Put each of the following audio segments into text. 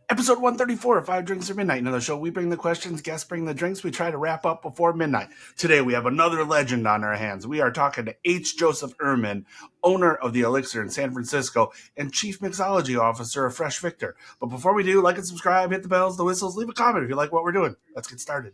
Episode 134 of 5 Drinks or Midnight. Another show. We bring the questions, guests bring the drinks. We try to wrap up before midnight. Today we have another legend on our hands. We are talking to H. Joseph Ehrmann, owner of the Elixir in San Francisco and Chief Mixology Officer of Fresh Victor. But before we do, like and subscribe, hit the bells, the whistles, leave a comment if you like what we're doing. Let's get started.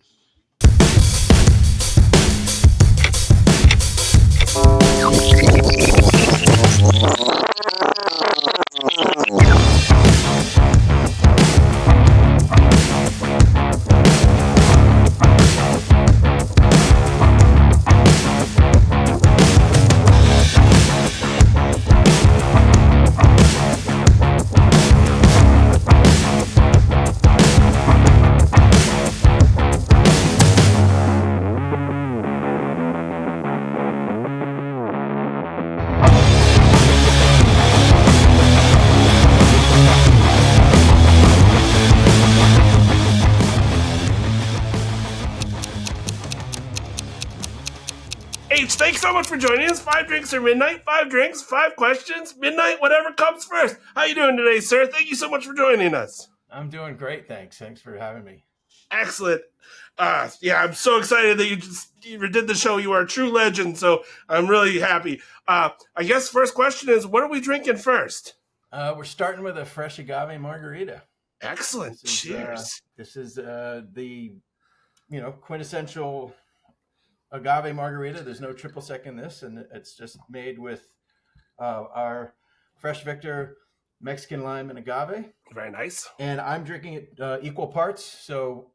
Thanks so much for joining us. 5 Drinks or Midnight. 5 drinks, 5 questions, midnight, whatever comes first. How you doing today, sir? Thank you so much for joining us. I'm doing great, thanks. Thanks for having me. Excellent. I'm so excited that you did the show. You are a true legend, so I'm really happy. I guess first question is, what are we drinking first? We're starting with a fresh agave margarita. Excellent. Cheers. This is the quintessential agave margarita. There's no triple sec in this, and it's just made with our Fresh Victor Mexican lime and agave. Very nice. And I'm drinking it equal parts, so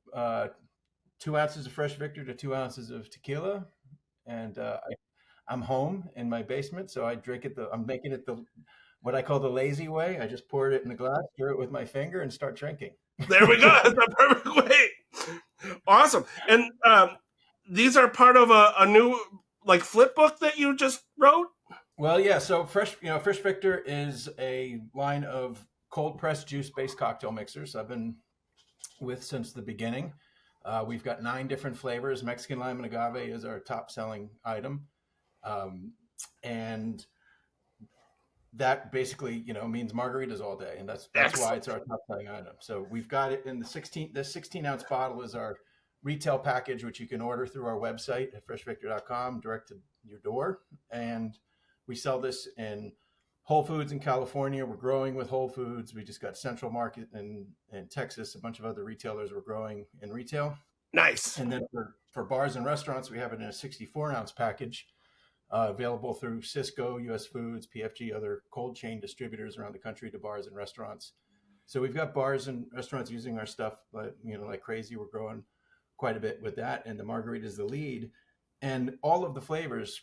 2 ounces of Fresh Victor to 2 ounces of tequila. And I'm home in my basement, so I drink it. I'm making it what I call the lazy way. I just pour it in the glass, stir it with my finger, and start drinking. There we go. That's the perfect way. Awesome. And these are part of a new flip book that you just wrote? Well, yeah. So Fresh Victor is a line of cold pressed juice based cocktail mixers I've been with since the beginning. We've got 9 different flavors. Mexican lime and agave is our top selling item. And that basically, means margaritas all day. And that's why it's our top selling item. So we've got it in the 16 ounce bottle is our retail package, which you can order through our website at freshvictor.com direct to your door. And we sell this in Whole Foods in California. We're growing with Whole Foods. We just got Central Market in Texas. A bunch of other retailers we're growing in retail. Nice. And then for bars and restaurants, we have it in a 64 ounce package available through Cisco, US Foods, PFG, other cold chain distributors around the country to bars and restaurants. So we've got bars and restaurants using our stuff, but like crazy. We're growing quite a bit with that, and the margarita is the lead, and all of the flavors,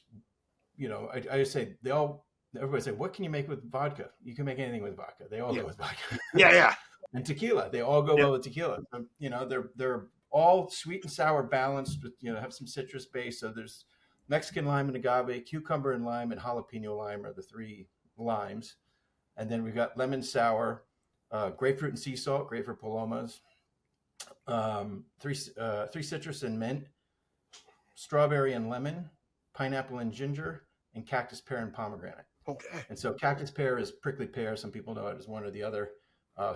I just say everybody say, what can you make with vodka? You can make anything with vodka. They all go with vodka. Yeah. And tequila, they all go well with tequila. So, they're all sweet and sour balanced with, have some citrus base. So there's Mexican lime and agave, cucumber and lime, and jalapeno lime are the 3 limes. And then we've got lemon sour, grapefruit and sea salt, great for palomas. 3 citrus and mint, strawberry and lemon, pineapple and ginger, and cactus pear and pomegranate. Okay. And so cactus pear is prickly pear. Some people know it as one or the other.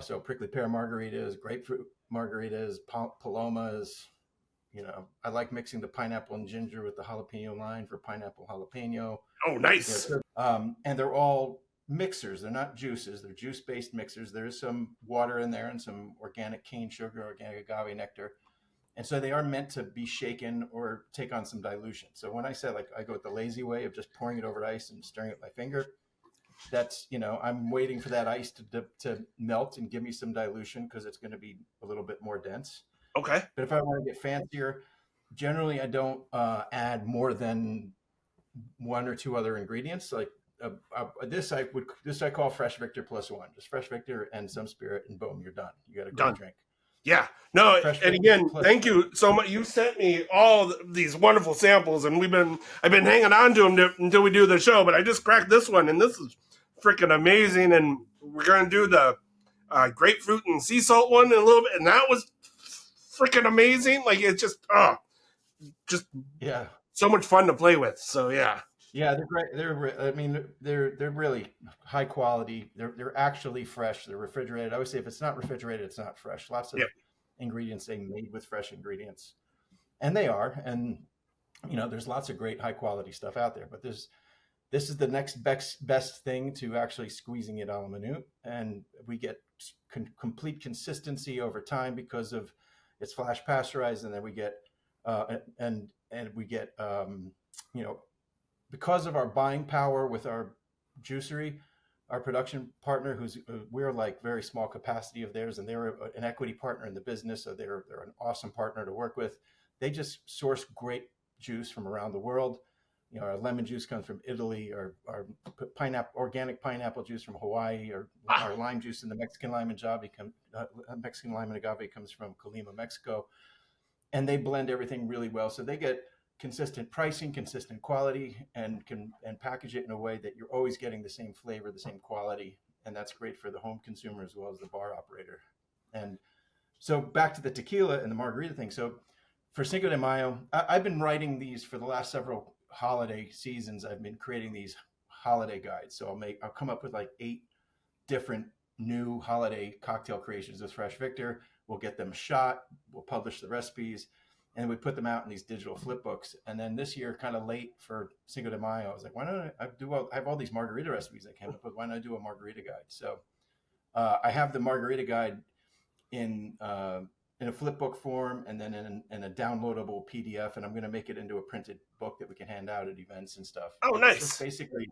So prickly pear margaritas, grapefruit margaritas, palomas. I like mixing the pineapple and ginger with the jalapeno line for pineapple jalapeno. Oh, nice. And they're all mixers. They're not juices. They're juice-based mixers. There is some water in there and some organic cane sugar, organic agave nectar. And so they are meant to be shaken or take on some dilution. So when I say I go with the lazy way of just pouring it over ice and stirring it with my finger, that's, I'm waiting for that ice to melt and give me some dilution because it's going to be a little bit more dense. Okay. But if I want to get fancier, generally I don't add more than 1 or 2 other ingredients. This I call Fresh Victor plus 1. Just Fresh Victor and some spirit, and boom, you're done. You got a great drink. Yeah. No, and again, thank you so much. You sent me all these wonderful samples, and I've been hanging on to them until we do the show. But I just cracked this one, and this is freaking amazing. And we're gonna do the grapefruit and sea salt one in a little bit, and that was freaking amazing. It's just so much fun to play with. So yeah. Yeah, they're great. I mean, they're really high quality. They're actually fresh. They're refrigerated. I always say if it's not refrigerated, it's not fresh. Lots Yep. of ingredients they made with fresh ingredients, and they are. And there's lots of great high quality stuff out there. But this is the next best thing to actually squeezing it a la minute, and we get complete consistency over time because of it's flash pasteurized, and then we get and we get you know because of our buying power with our juicery, our production partner, who's we're like very small capacity of theirs, and they're an equity partner in the business, so they're an awesome partner to work with. They just source great juice from around the world. Our lemon juice comes from Italy, or our organic pineapple juice from Hawaii, or our Wow. lime juice in the Mexican lime and Mexican lime and agave comes from Colima, Mexico, and they blend everything really well. So they get consistent pricing, consistent quality, and can package it in a way that you're always getting the same flavor, the same quality, and that's great for the home consumer as well as the bar operator. And so back to the tequila and the margarita thing. So for Cinco de Mayo, I've been writing these for the last several holiday seasons. I've been creating these holiday guides. So I'll come up with like 8 different new holiday cocktail creations with Fresh Victor. We'll get them shot. We'll publish the recipes, and we put them out in these digital flip books. And then this year, kind of late for Cinco de Mayo, I was like, why don't I have all these margarita recipes I came up with? Why not do a margarita guide? So I have the margarita guide in in a flip book form, and then in a downloadable PDF, and I'm going to make it into a printed book that we can hand out at events and stuff. Oh, It's just nice. basically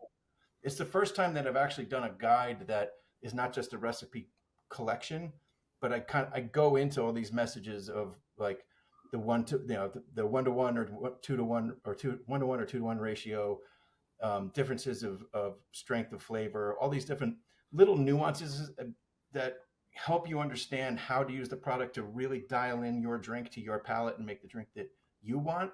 it's the first time that I've actually done a guide that is not just a recipe collection, but I go into all these messages of like the the 1-to-1 or 2-to-1 or 1-to-1 or 2-to-1 ratio, differences of strength of flavor, all these different little nuances that help you understand how to use the product to really dial in your drink to your palate and make the drink that you want.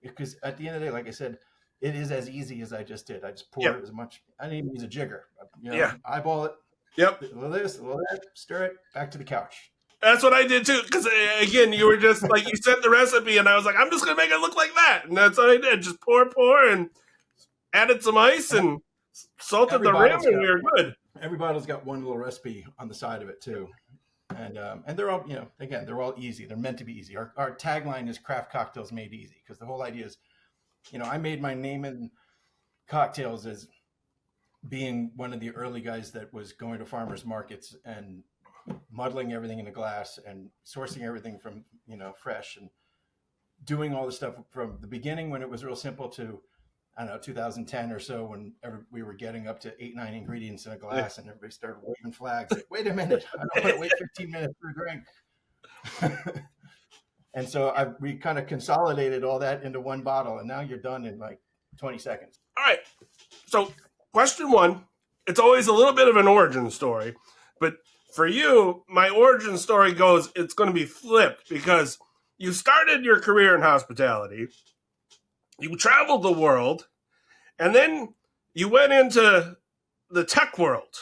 Because at the end of the day, like I said, it is as easy as I just did. I just Yep. pour as much. I didn't even use a jigger. Yeah. Eyeball it, Yep. a little this, a little that, stir it, back to the couch. That's what I did too. Because again, you were just like you sent the recipe, and I was like, I'm just gonna make it look like that, and that's what I did. Just pour, and added some ice And and salted every the rim, bottle's and got we were good. every bottle's got one little recipe on the side of it too. And they're all again, they're all easy. They're meant to be easy. Our tagline is craft cocktails made easy, because the whole idea is, I made my name in cocktails as being one of the early guys that was going to farmers markets and muddling everything in a glass and sourcing everything from fresh, and doing all the stuff from the beginning when it was real simple to, I don't know, 2010 or so, when we were getting up to 8-9 ingredients in a glass, and everybody started waving flags like, wait a minute, I don't want to wait 15 minutes for a drink. And so we kind of consolidated all that into one bottle, and now you're done in like 20 seconds. All right. So, question one, it's always a little bit of an origin story, but for you, my origin story goes, it's going to be flipped because you started your career in hospitality, you traveled the world, and then you went into the tech world,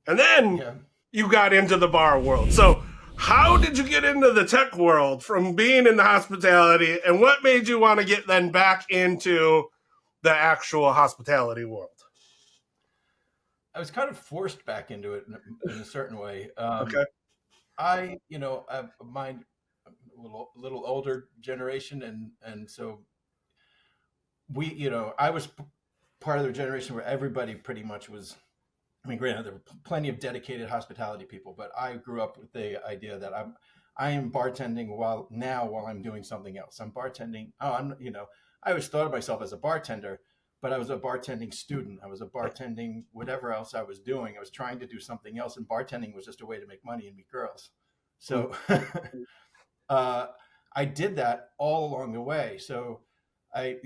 and then Yeah. you got into the bar world. So, how did you get into the tech world from being in the hospitality, and what made you want to get then back into the actual hospitality world? I was kind of forced back into it in a certain way. Okay. I'm a little older generation, and so I was part of the generation where everybody pretty much was. I mean, granted, there were plenty of dedicated hospitality people, but I grew up with the idea that I am bartending while I'm doing something else. I'm bartending. I always thought of myself as a bartender, but I was a bartending student. I was a bartending whatever else I was doing. I was trying to do something else, and bartending was just a way to make money and meet girls. So uh, I did that all along the way. So I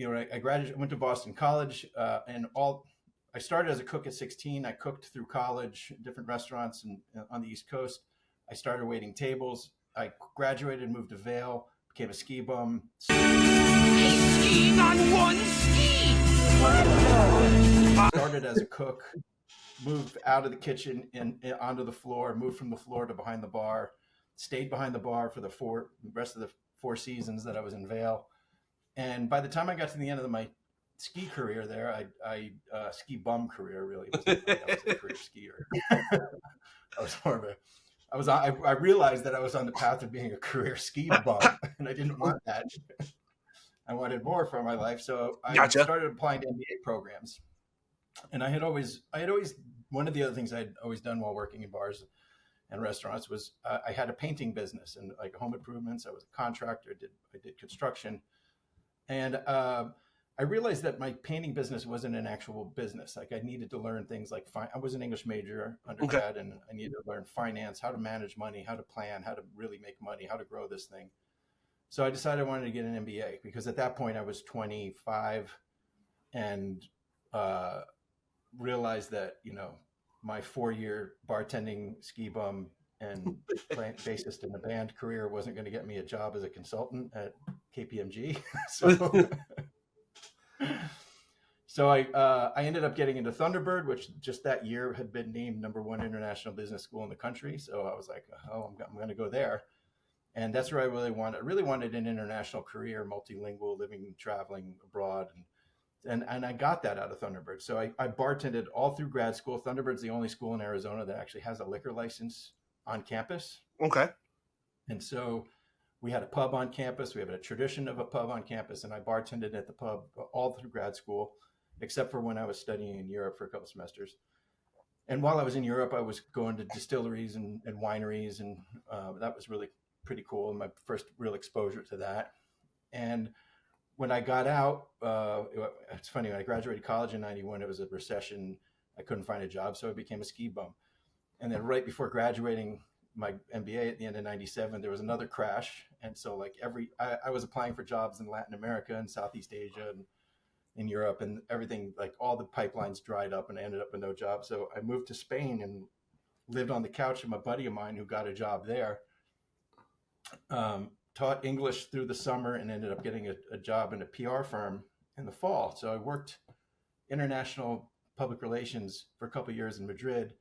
graduated, went to Boston College, and I started as a cook at 16. I cooked through college, different restaurants on the East Coast. I started waiting tables. I graduated, moved to Vail, became a ski bum. He's skiing on one ski! Started as a cook, moved out of the kitchen and onto the floor, moved from the floor to behind the bar, stayed behind the bar for the rest of the 4 seasons that I was in Vail. And by the time I got to the end of my ski career there. I ski bum career really. Wasn't like I was a career skier. I was more of a. I realized that I was on the path of being a career ski bum, and I didn't want that. I wanted more for my life, so I Gotcha. started applying to MBA programs. And I had always one of the other things I'd always done while working in bars and restaurants was I had a painting business and like home improvements. I was a contractor. I did construction, and I realized that my painting business wasn't an actual business. Like I needed to learn things like I was an English major undergrad, and I needed to learn finance, how to manage money, how to plan, how to really make money, how to grow this thing. So I decided I wanted to get an MBA because at that point I was 25 and realized that, my 4-year bartending ski bum and bassist in a band career wasn't going to get me a job as a consultant at KPMG. So I ended up getting into Thunderbird, which just that year had been named #1 international business school in the country. So I was like, oh, I'm going to go there. And that's where I really wanted an international career, multilingual, living, traveling abroad. And I got that out of Thunderbird. So I bartended all through grad school. Thunderbird's the only school in Arizona that actually has a liquor license on campus. Okay. And so we had a pub on campus. We have a tradition of a pub on campus. And I bartended at the pub all through grad school, except for when I was studying in Europe for a couple semesters. And while I was in Europe, I was going to distilleries and wineries. And that was really pretty cool. My first real exposure to that. And when I got out, it's funny, when I graduated college in 91, it was a recession. I couldn't find a job, so I became a ski bum. And then right before graduating my MBA at the end of 97, there was another crash. And so like I was applying for jobs in Latin America and Southeast Asia and in Europe, and everything, like all the pipelines dried up and I ended up with no job. So I moved to Spain and lived on the couch of a buddy of mine who got a job there. Taught English through the summer and ended up getting a job in a PR firm in the fall. So I worked international public relations for a couple of years in Madrid.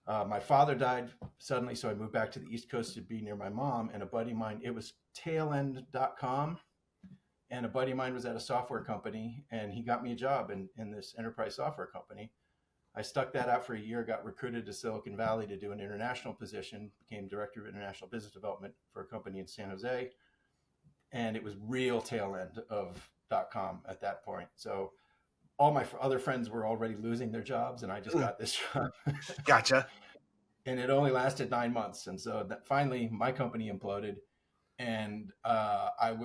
My father died suddenly, so I moved back to the East Coast to be near my mom. And a buddy of mine, it was tailend.com, and a buddy of mine was at a software company, and he got me a job in this enterprise software company. I stuck that out for a year, got recruited to Silicon Valley to do an international position, became director of international business development for a company in San Jose. And it was real tail end of .com at that point. So all my other friends were already losing their jobs, and I just got this job. Gotcha. And it only lasted 9 months. And so finally my company imploded. And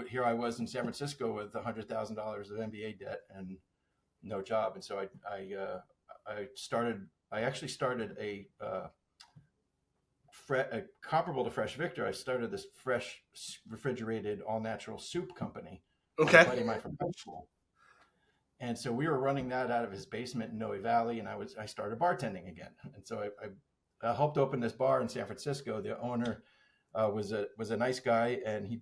here I was in San Francisco with $100,000 of MBA debt and no job. And so I actually started a comparable to Fresh Victor. I started this fresh refrigerated all natural soup company. Okay. With a buddy of mine from high school. And so we were running that out of his basement in Noe Valley, and I started bartending again. And so I helped open this bar in San Francisco. The owner was a nice guy, and he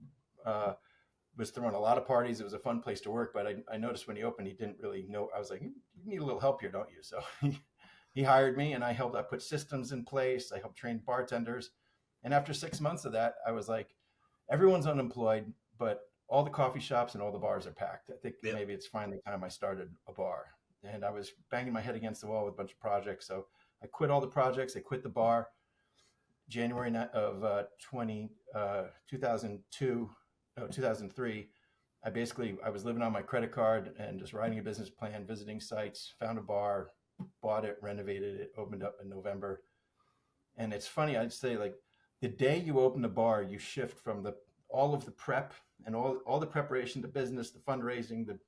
was throwing a lot of parties. It was a fun place to work, but I noticed when he opened, he didn't really know. I was like, you need a little help here, don't you? So he hired me, and I put systems in place. I helped train bartenders. And after 6 months of that, I was like, everyone's unemployed, but all the coffee shops and all the bars are packed. I think maybe it's finally time I started a bar. And I was banging my head against the wall with a bunch of projects. So I quit all the projects. I quit the bar January of 2003. I was living on my credit card and just writing a business plan, visiting sites, found a bar, bought it, renovated it, opened up in November. And it's funny, I'd say like the day you open the bar, you shift from all of the prep and all the preparation, the business, the fundraising, the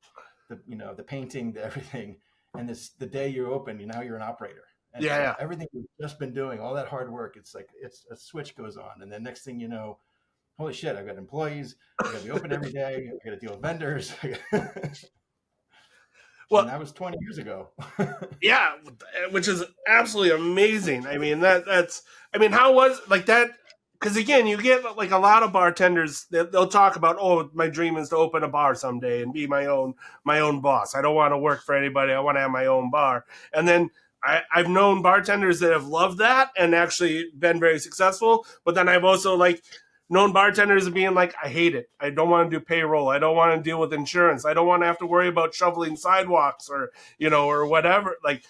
painting, the everything. And the day you open, now you're an operator. And so everything you've just been doing, all that hard work, it's like a switch goes on. And then next thing you know, holy shit, I've got employees. I got to be open every day. I got to deal with vendors. Well, and that was 20 years ago. Yeah, which is absolutely amazing. I mean, how was like that? Because again, you get like a lot of bartenders, they'll talk about, oh, my dream is to open a bar someday and be my own boss. I don't want to work for anybody. I want to have my own bar. And then I've known bartenders that have loved that and actually been very successful. But then I've also like known bartenders being like, I hate it. I don't want to do payroll. I don't want to deal with insurance. I don't want to have to worry about shoveling sidewalks or, or whatever. Like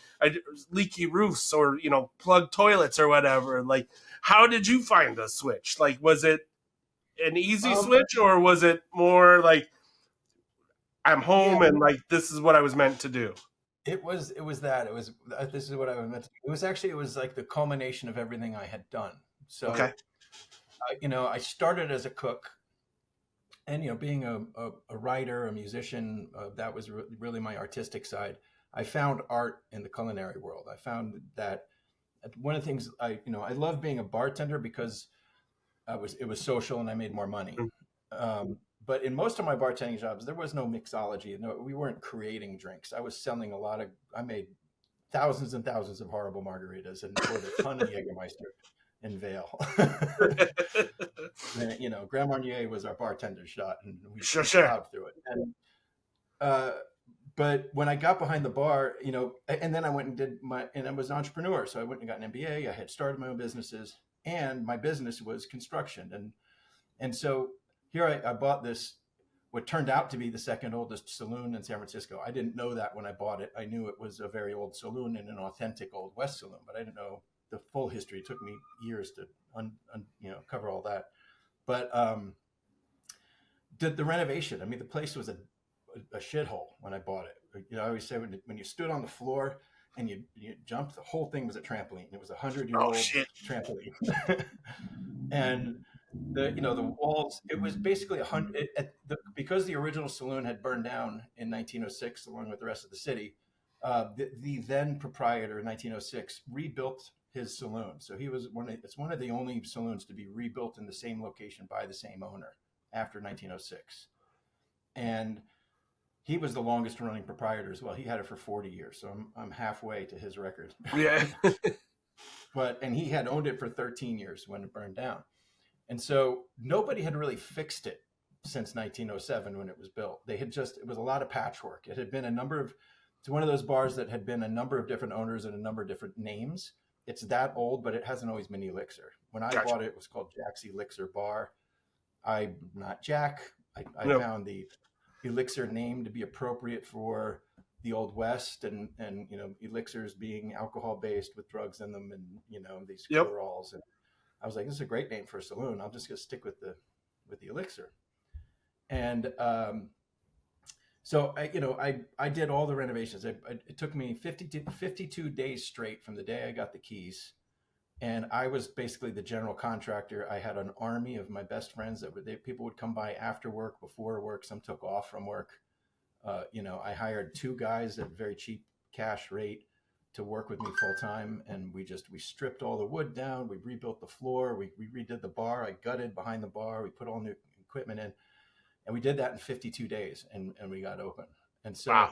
leaky roofs or, plugged toilets or whatever. Like, how did you find the switch? Like, was it an easy switch or was it more like I'm home and like this is what I was meant to do? It was that. It was this is what I was meant to do. It was like the culmination of everything I had done. So, Okay. I started as a cook, and being a writer, a musician, that was really my artistic side. I found art in the culinary world. I found that one of the things I love being a bartender because it was social and I made more money. But in most of my bartending jobs, there was no mixology. No, we weren't creating drinks. I made thousands and thousands of horrible margaritas and poured a ton of Jägermeister in Vail. And, Grand Marnier was our bartender shot, and we plowed through it. And, but when I got behind the bar, and then I went and I was an entrepreneur. So I went and got an MBA. I had started my own businesses, and my business was construction. And so here I bought this, what turned out to be the second oldest saloon in San Francisco. I didn't know that when I bought it. I knew it was a very old saloon and an authentic Old West saloon, but I didn't know the full history. It took me years to cover all that. But the renovation, I mean, the place was a shithole when I bought it. I always say when you stood on the floor and you jumped, the whole thing was a trampoline. It was a 100-year-old trampoline. And the walls, it was basically because the original saloon had burned down in 1906 along with the rest of the city. The then proprietor in 1906 rebuilt his saloon. So it's one of the only saloons to be rebuilt in the same location by the same owner after 1906. And he was the longest running proprietor as well. He had it for 40 years. So I'm halfway to his record. Yeah. And he had owned it for 13 years when it burned down. And so nobody had really fixed it since 1907 when it was built. It was a lot of patchwork. It had been it's one of those bars that had been a number of different owners and a number of different names. It's that old, but it hasn't always been Elixir. When I bought it, it was called Jack's Elixir Bar. I'm not Jack. I found the Elixir name to be appropriate for the Old West and elixirs being alcohol based with drugs in them and these cure-alls. And I was like, this is a great name for a saloon. I'm just going to stick with the elixir. And so I did all the renovations. It took me 52 days straight from the day I got the keys. And I was basically the general contractor. I had an army of my best friends people would come by after work, before work. Some took off from work. I hired 2 guys at a very cheap cash rate to work with me full time. And we stripped all the wood down. We rebuilt the floor. We redid the bar. I gutted behind the bar. We put all new equipment in, and we did that in 52 days and we got open. And so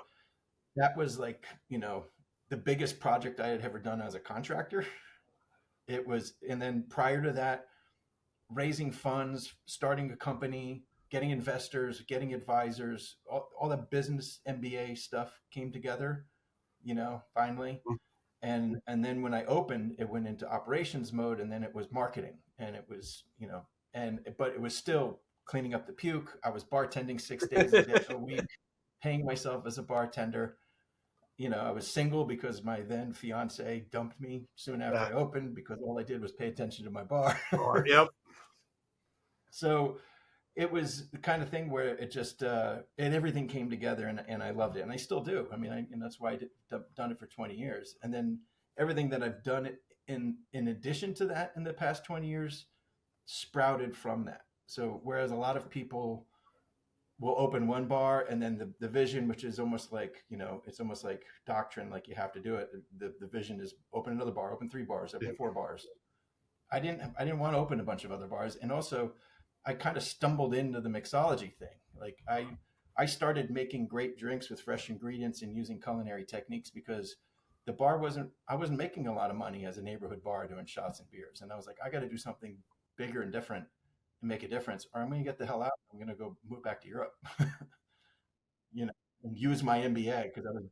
that was like, the biggest project I had ever done as a contractor. It was, and then prior to that, raising funds, starting a company, getting investors, getting advisors, all the business MBA stuff came together, finally. And then when I opened, it went into operations mode, and then it was marketing, and it was, but it was still cleaning up the puke. I was bartending 6 days a week, paying myself as a bartender. I was single because my then fiance dumped me soon after I opened because all I did was pay attention to my bar. Yep. So it was the kind of thing where it just, and everything came together and I loved it. And I still do. I mean, and that's why I've done it for 20 years. And then everything that I've done in addition to that in the past 20 years sprouted from that. So whereas a lot of people will open one bar and then the vision, which is almost like, it's almost like doctrine, like you have to do it. The vision is open another bar, open 3 bars, open 4 bars. I didn't want to open a bunch of other bars. And also I kind of stumbled into the mixology thing. Like I started making great drinks with fresh ingredients and using culinary techniques because I wasn't making a lot of money as a neighborhood bar doing shots and beers. And I was like, I got to do something bigger and different and make a difference, or I'm going to get the hell out. I'm going to go move back to Europe, and use my MBA, because I was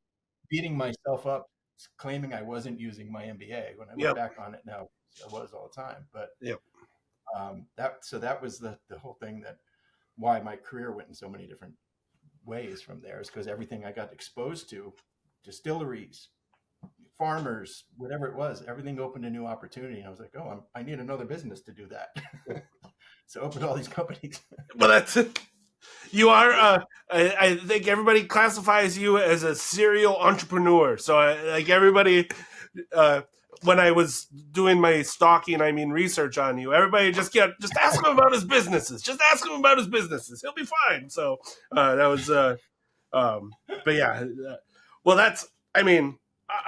beating myself up claiming I wasn't using my MBA. When I look back on it now, I was all the time. But That was the whole thing, that why my career went in so many different ways from there, is because everything I got exposed to, distilleries, farmers, whatever it was, everything opened a new opportunity. And I was like, oh, I need another business to do that. So opened all these companies. Well, that's it. You are. I think everybody classifies you as a serial entrepreneur. So, like everybody, when I was doing my stalking, I mean research on you, everybody just ask him about his businesses. Just ask him about his businesses. He'll be fine. So that was. But yeah, well, that's. I mean,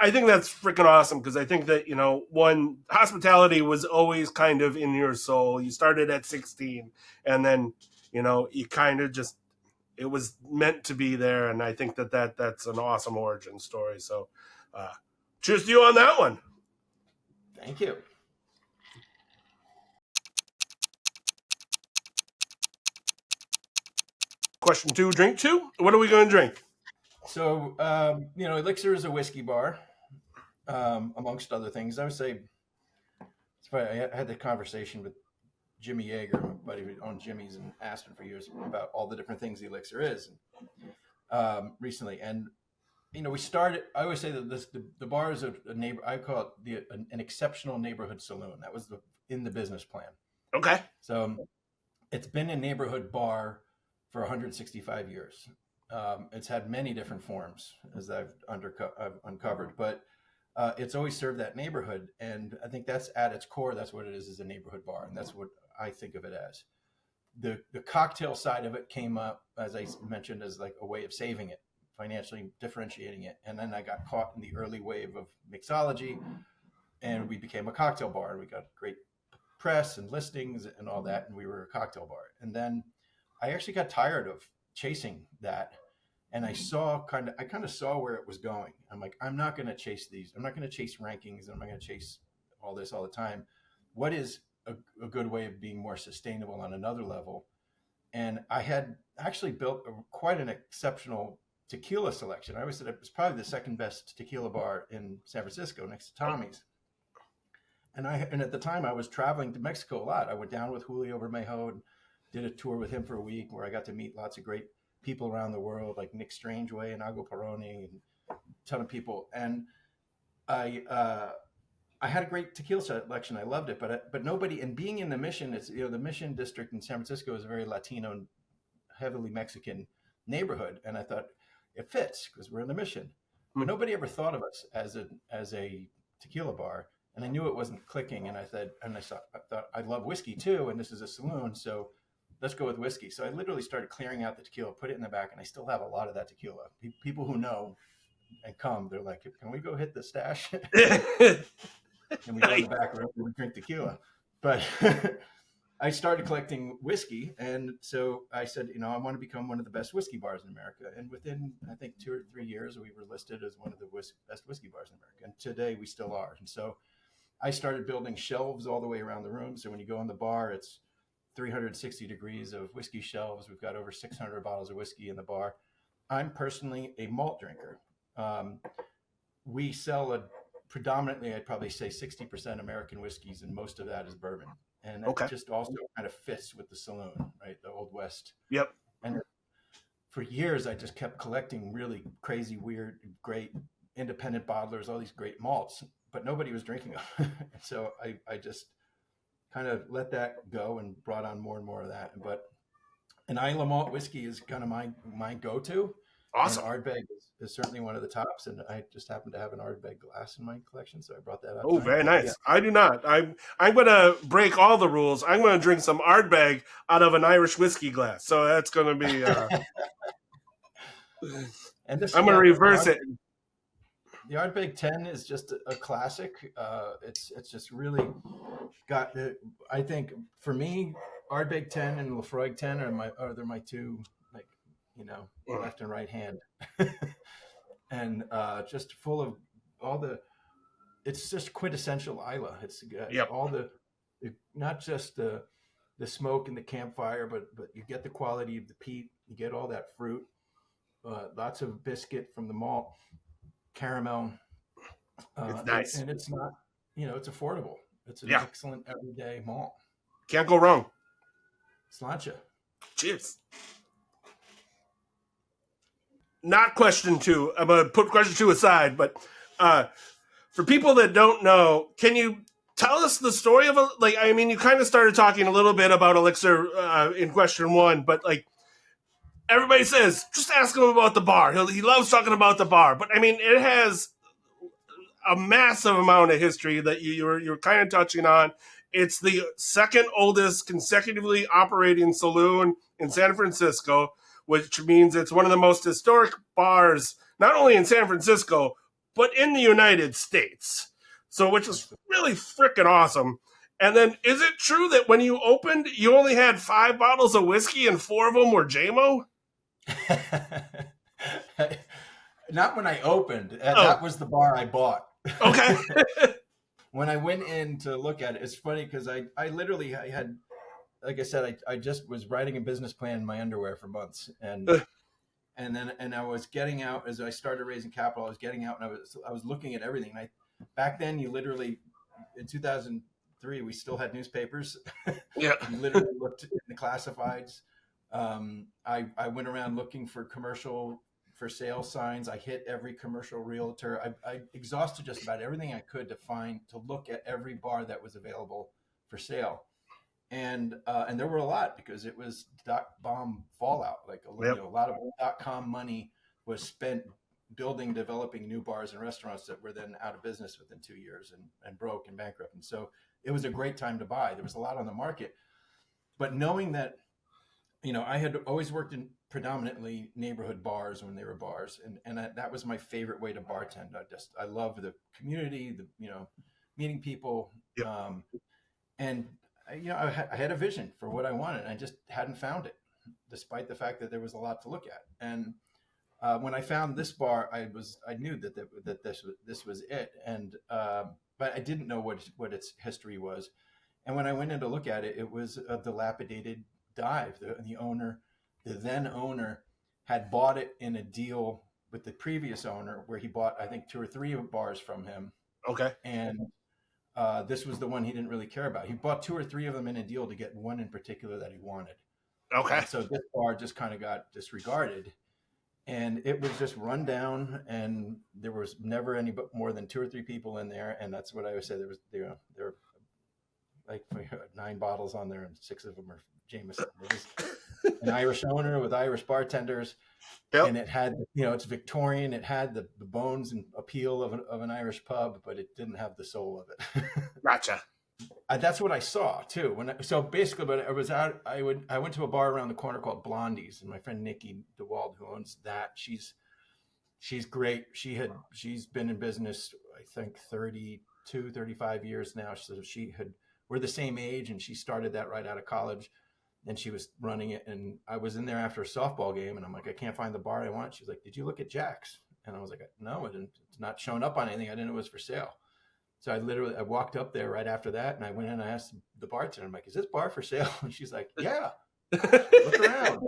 I think that's freaking awesome, because I think that, one, hospitality was always kind of in your soul. You started at 16, and then you kind of just, it was meant to be there, and I think that's an awesome origin story. So, cheers to you on that one. Thank you. Question 2, drink 2. What are we going to drink? So, Elixir is a whiskey bar, amongst other things. I would say, it's funny, I had the conversation with Jimmy Yeager, my buddy who owned Jimmy's in Aspen for years, about all the different things the Elixir is, recently. And, we started, I always say that the bar is a neighbor, I call it an exceptional neighborhood saloon. That was in the business plan. Okay. So it's been a neighborhood bar for 165 years. It's had many different forms, as I've uncovered, but it's always served that neighborhood. And I think that's at its core, that's what it is a neighborhood bar. And that's what I think of it as. The cocktail side of it came up, as I mentioned, as like a way of saving it, financially differentiating it. And then I got caught in the early wave of mixology, and we became a cocktail bar, and we got great press and listings and all that. And we were a cocktail bar. And then I actually got tired of chasing that. And I kind of saw where it was going. I'm like, I'm not going to chase these. I'm not going to chase rankings. I'm not going to chase all this all the time. What is a good way of being more sustainable on another level? And I had actually built quite an exceptional tequila selection. I always said it was probably the second best tequila bar in San Francisco, next to Tommy's. And at the time I was traveling to Mexico a lot. I went down with Julio Bermejo and did a tour with him for a week, where I got to meet lots of great people around the world, like Nick Strangeway and Agua Peroni, and a ton of people. And I had a great tequila selection. I loved it, but nobody. And being in the Mission, it's the Mission district in San Francisco is a very Latino and heavily Mexican neighborhood, and I thought it fits because we're in the Mission. But nobody ever thought of us as a tequila bar, and I knew it wasn't clicking. And I thought I love whiskey too, and this is a saloon, so let's go with whiskey. So I literally started clearing out the tequila, put it in the back, and I still have a lot of that tequila. People who know and come, they're like, can we go hit the stash? And we go in the back room and we drink tequila. But I started collecting whiskey. And so I said, I want to become one of the best whiskey bars in America. And within, I think, 2 or 3 years, we were listed as one of the best whiskey bars in America. And today we still are. And so I started building shelves all the way around the room. So when you go in the bar, it's 360 degrees of whiskey shelves. We've got over 600 bottles of whiskey in the bar. I'm personally a malt drinker. We sell predominantly, I'd probably say 60% American whiskeys, and most of that is bourbon. And that just also kind of fits with the saloon, right? The Old West. Yep. And for years, I just kept collecting really crazy, weird, great independent bottlers, all these great malts, but nobody was drinking them. So I just kind of let that go and brought on more and more of that. An Isla malt whiskey is kind of my go-to. Awesome. And Ardbeg is certainly one of the tops, and I just happen to have an Ardbeg glass in my collection, so I brought that up. Oh, very nice. Yeah. I do not. I'm going to break all the rules. I'm going to drink some Ardbeg out of an Irish whiskey glass. So that's going to be. I'm going to reverse it. The Ardbeg 10 is just a classic. It's just really got. I think for me, Ardbeg 10 and Lafroig 10 are my two, like, left and right hand, and just full of all the. It's just quintessential Isla. It's all the not just the smoke and the campfire, but you get the quality of the peat. You get all that fruit, lots of biscuit from the malt, caramel. It's nice, and it's not. It's affordable. It's an excellent everyday malt. Can't go wrong. Sláinte. Cheers. Not question 2. I'm going to put question 2 aside, but for people that don't know, can you tell us the story of, like, I mean, you kind of started talking a little bit about Elixir in question 1, but like, everybody says, just ask him about the bar. He loves talking about the bar, but I mean, it has a massive amount of history that you're kind of touching on. It's the second oldest consecutively operating saloon in San Francisco, which means it's one of the most historic bars, not only in San Francisco, but in the United States. So, which is really freaking awesome. And then, is it true that when you opened, you only had 5 bottles of whiskey and 4 of them were JMO? Not when I opened. That was the bar I bought. Okay. When I went in to look at it, it's funny because I had, like I said, I just was writing a business plan in my underwear for months, and I was getting out as I started raising capital. I was getting out, and I was looking at everything. Back then, you literally, in 2003, we still had newspapers. Yeah. You literally looked in the classifieds. I went around looking for commercial for sale signs. I hit every commercial realtor. I exhausted just about everything I could to look at every bar that was available for sale. And there were a lot because it was dot-bomb fallout. Like a lot of dot-com money was spent developing new bars and restaurants that were then out of business within 2 years and broke and bankrupt. And so it was a great time to buy. There was a lot on the market. But knowing that, I had always worked in predominantly neighborhood bars when they were bars. And that was my favorite way to bartend. I love the community, meeting people. Yep. And I had a vision for what I wanted. And I just hadn't found it, despite the fact that there was a lot to look at. And when I found this bar, I knew that this was it. And but I didn't know what its history was. And when I went in to look at it, it was a dilapidated dive. The then owner had bought it in a deal with the previous owner, where he bought, I think, 2 or 3 bars from him. Okay. And this was the one he didn't really care about. He bought 2 or 3 of them in a deal to get one in particular that he wanted. Okay. And so this bar just kind of got disregarded, and it was just run down, and there was never any but more than 2 or 3 people in there. And that's what I always said. There were like 9 bottles on there, and 6 of them are Jameson. It was an Irish owner with Irish bartenders. Yep. And it had, it's Victorian. It had the bones and appeal of an Irish pub, but it didn't have the soul of it. Gotcha. That's what I saw too. So basically, but I was out. I went to a bar around the corner called Blondie's, and my friend Nikki DeWald, who owns that, she's great. She's been in business, I think, 32, 35 years now. So we're the same age, and she started that right out of college. And she was running it, and I was in there after a softball game, and I'm like, I can't find the bar I want. She's like, did you look at Jack's? And I was like, no, it didn't. It's not showing up on anything. I didn't know it was for sale. So I walked up there right after that, and I went in and I asked the bartender, I'm like, is this bar for sale? And she's like, yeah, look around.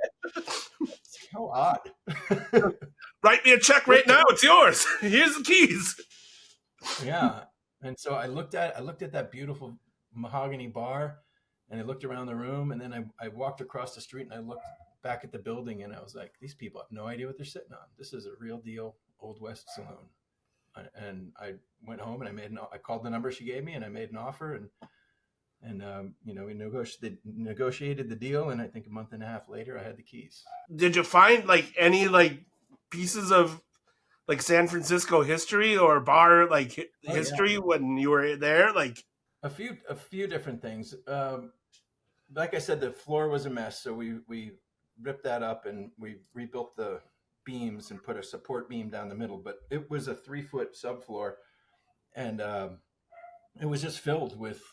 It's how odd. Write me a check right now. It's yours. Here's the keys. Yeah. And so I looked at that beautiful mahogany bar, and I looked around the room, and then I walked across the street, and I looked back at the building, and I was like, these people have no idea what they're sitting on. This is a real deal Old West saloon. And I went home, and I called the number she gave me, and I made an offer, and we negotiated the deal. And I think a month and a half later, I had the keys. Did you find any pieces of San Francisco history or bar history when you were there? A few different things. Like I said, the floor was a mess, so we ripped that up, and we rebuilt the beams and put a support beam down the middle. But it was a 3-foot subfloor, and it was just filled with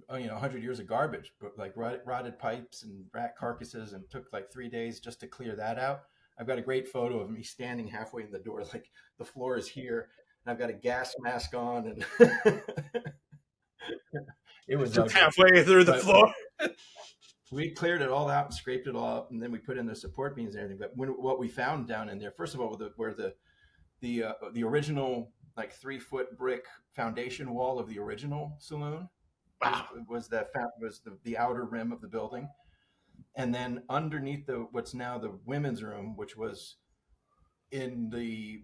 100 years of garbage, but rotted pipes and rat carcasses, and took 3 days just to clear that out. I've got a great photo of me standing halfway in the door, the floor is here, and I've got a gas mask on, and it was halfway through the floor. We cleared it all out and scraped it all up, and then we put in the support beams and everything. But what we found down in there, first of all, where the original 3-foot brick foundation wall of the original saloon, Wow. was the outer rim of the building, and then underneath what's now the women's room, which was in the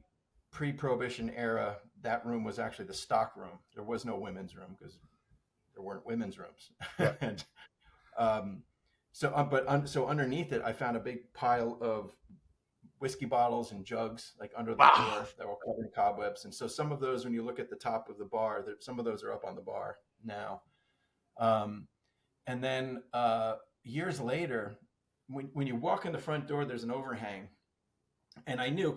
pre-prohibition era, that room was actually the stock room. There was no women's room because there weren't women's rooms. Yeah. And so underneath it, I found a big pile of whiskey bottles and jugs like under the Wow. floor that were covered in cobwebs. And so some of those, when you look at the top of the bar, some of those are up on the bar now. And then years later, when you walk in the front door, there's an overhang. And I knew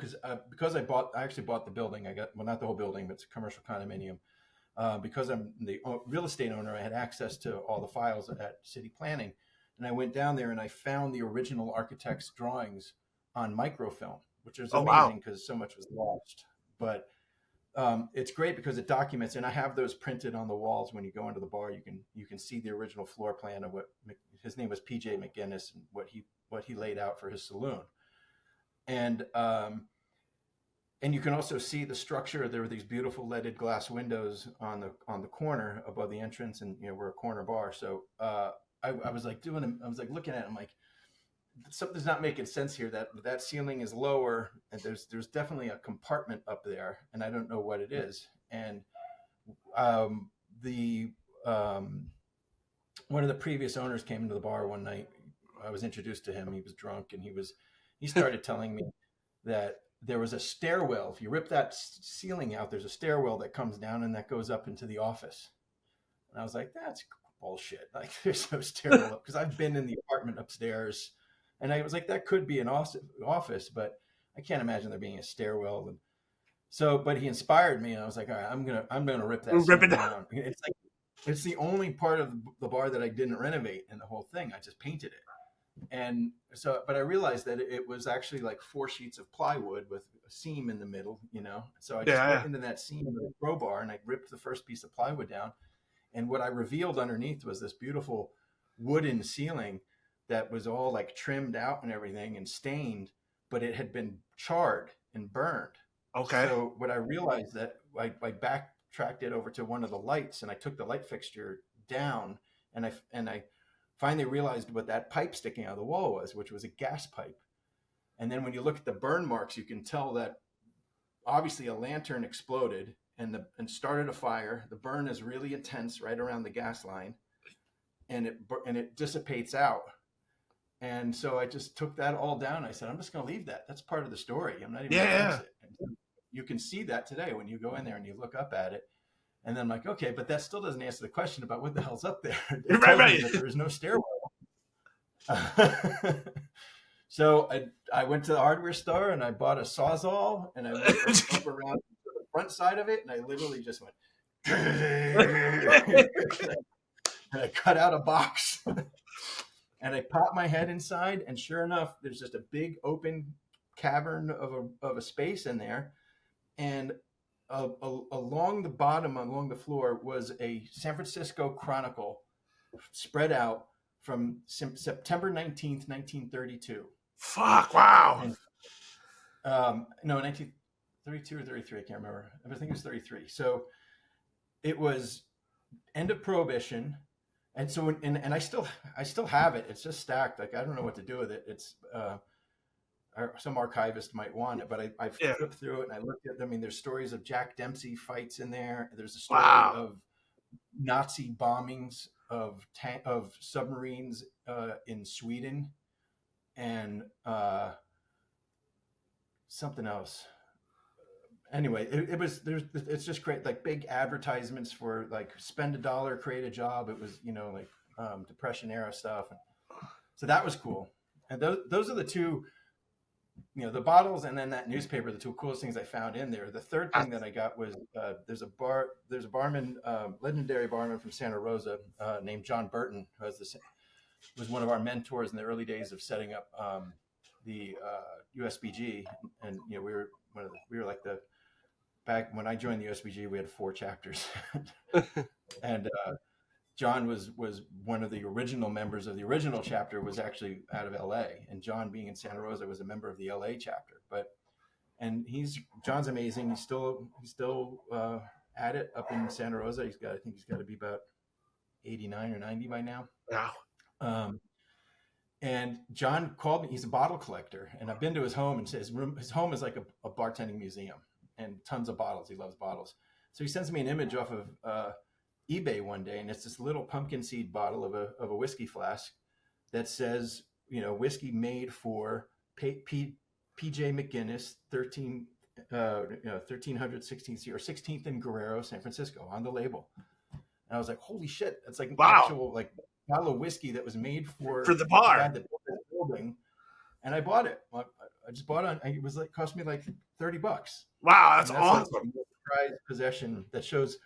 because I actually bought the building. Not the whole building, but it's a commercial condominium. Because I'm the real estate owner, I had access to all the files at city planning. And I went down there and I found the original architect's drawings on microfilm, which is amazing because so much was lost. But it's great because it documents, and I have those printed on the walls. When you go into the bar, you can see the original floor plan of what his name was, PJ McGinnis, and what he laid out for his saloon. And you can also see the structure. There were these beautiful leaded glass windows on the corner above the entrance, and we're a corner bar. So I was like looking at it. I'm like, something's not making sense here. That ceiling is lower, and there's definitely a compartment up there, and I don't know what it is. And one of the previous owners came into the bar one night. I was introduced to him. He was drunk, and he started telling me that there was a stairwell. If you rip that ceiling out, there's a stairwell that comes down and that goes up into the office. And I was like, that's bullshit. Like, there's no stairwell up, because I've been in the apartment upstairs, and I was like, that could be an office, but I can't imagine there being a stairwell. And so, but he inspired me, and I was like, all right, I'm gonna rip that ceiling down. It's like, it's the only part of the bar that I didn't renovate in the whole thing. I just painted it. And so, but I realized that it was actually like 4 sheets of plywood with a seam in the middle, So I just went into that seam with a crowbar, and I ripped the first piece of plywood down. And what I revealed underneath was this beautiful wooden ceiling that was all like trimmed out and everything and stained, but it had been charred and burned. Okay. So what I realized, that I backtracked it over to one of the lights, and I took the light fixture down, and I finally realized what that pipe sticking out of the wall was, which was a gas pipe. And then when you look at the burn marks, you can tell that obviously a lantern exploded and started a fire. The burn is really intense right around the gas line, and it dissipates out. And so I just took that all down. I said, I'm just going to leave that. That's part of the story. I'm not even going to fix it. And you can see that today when you go in there and you look up at it. And then I'm like, okay, but that still doesn't answer the question about what the hell's up there. It tells me that there is no stairwell. So I went to the hardware store and I bought a Sawzall, and I went up around to the front side of it, and I literally just went, and I cut out a box, and I popped my head inside, and sure enough, there's just a big open cavern of a space in there, and along the bottom, along the floor, was a San Francisco Chronicle spread out from September 19th, 1932. Fuck, wow. And, no, 1932 or 33, I can't remember. I think it was 33. So it was end of Prohibition. And so, and I still have it. It's just stacked. Like, I don't know what to do with it. It's, some archivist might want it, but I flipped through it and I looked at them. I mean, there's stories of Jack Dempsey fights in there. There's a story of Nazi bombings of submarines in Sweden, and something else. Anyway, it's just great, like big advertisements for like spend $1, create a job. It was, like Depression era stuff. So that was cool. And those are the two, the bottles and then that newspaper, the two coolest things I found in there. The third thing that I got was there's a barman, legendary barman from Santa Rosa named John Burton, who was one of our mentors in the early days of setting up the USBG. And we were like back when I joined the USBG, we had 4 chapters, and John was one of the original members of the original chapter, was actually out of LA, and John, being in Santa Rosa, was a member of the LA chapter. And John's amazing. He's still at it up in Santa Rosa. I think he's got to be about 89 or 90 by now. Wow. And John called me. He's a bottle collector, and I've been to his home, and his home is like a bartending museum and tons of bottles. He loves bottles. So he sends me an image off of eBay one day, and it's this little pumpkin seed bottle of a whiskey flask that says, whiskey made for PJ McGinnis, 1300 16th or 16th in Guerrero, San Francisco, on the label. And I was like, holy shit, that's like an actual like bottle of whiskey that was made for the bar. guy that built this building. And I bought it. I just bought it. It was like cost me like $30. Wow, that's awesome. Like a prized possession that shows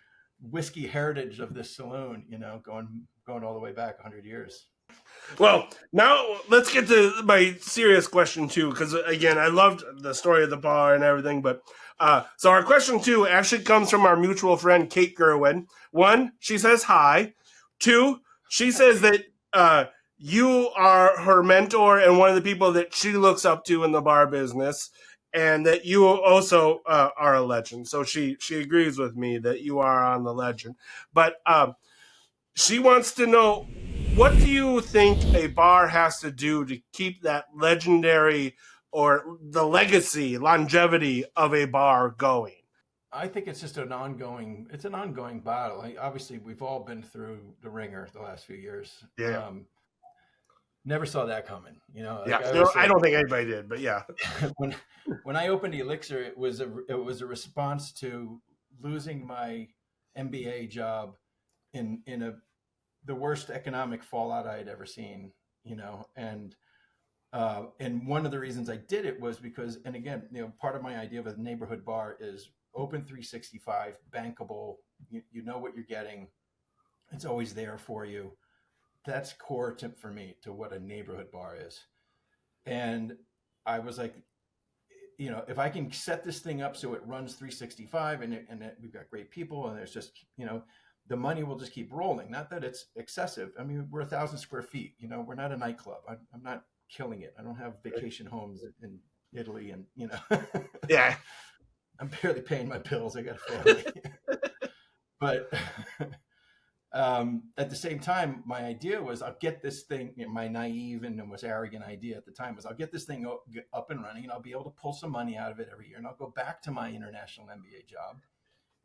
whiskey heritage of this saloon, going all the way back 100 years. Well, now let's get to my serious question too, because again, I loved the story of the bar and everything. But so our question 2 actually comes from our mutual friend Kate Gerwin. 1, she says hi. 2, she says that you are her mentor and one of the people that she looks up to in the bar business, and that you also are a legend. So she agrees with me that you are on the legend. But she wants to know, what do you think a bar has to do to keep that legendary or the legacy, longevity of a bar going? I think it's just an ongoing battle. Obviously, we've all been through the ringer the last few years. Yeah. Never saw that coming. I don't think anybody did, but yeah. when I opened Elixir, it was a response to losing my MBA job in the worst economic fallout I had ever seen, and one of the reasons I did it was because, and again, part of my idea of a neighborhood bar is open 365, bankable. You know what you're getting. It's always there for you. That's core for me to what a neighborhood bar is. And I was like, if I can set this thing up so it runs 365 and we've got great people, and there's just, the money will just keep rolling. Not that it's excessive. I mean, we're 1,000 square feet. We're not a nightclub. I'm not killing it. I don't have vacation homes in Italy, and Yeah. I'm barely paying my bills. I got a family. But at the same time, my idea was, I'll get this thing. My naive and almost arrogant idea at the time was, I'll get this thing up and running, and I'll be able to pull some money out of it every year, and I'll go back to my international MBA job.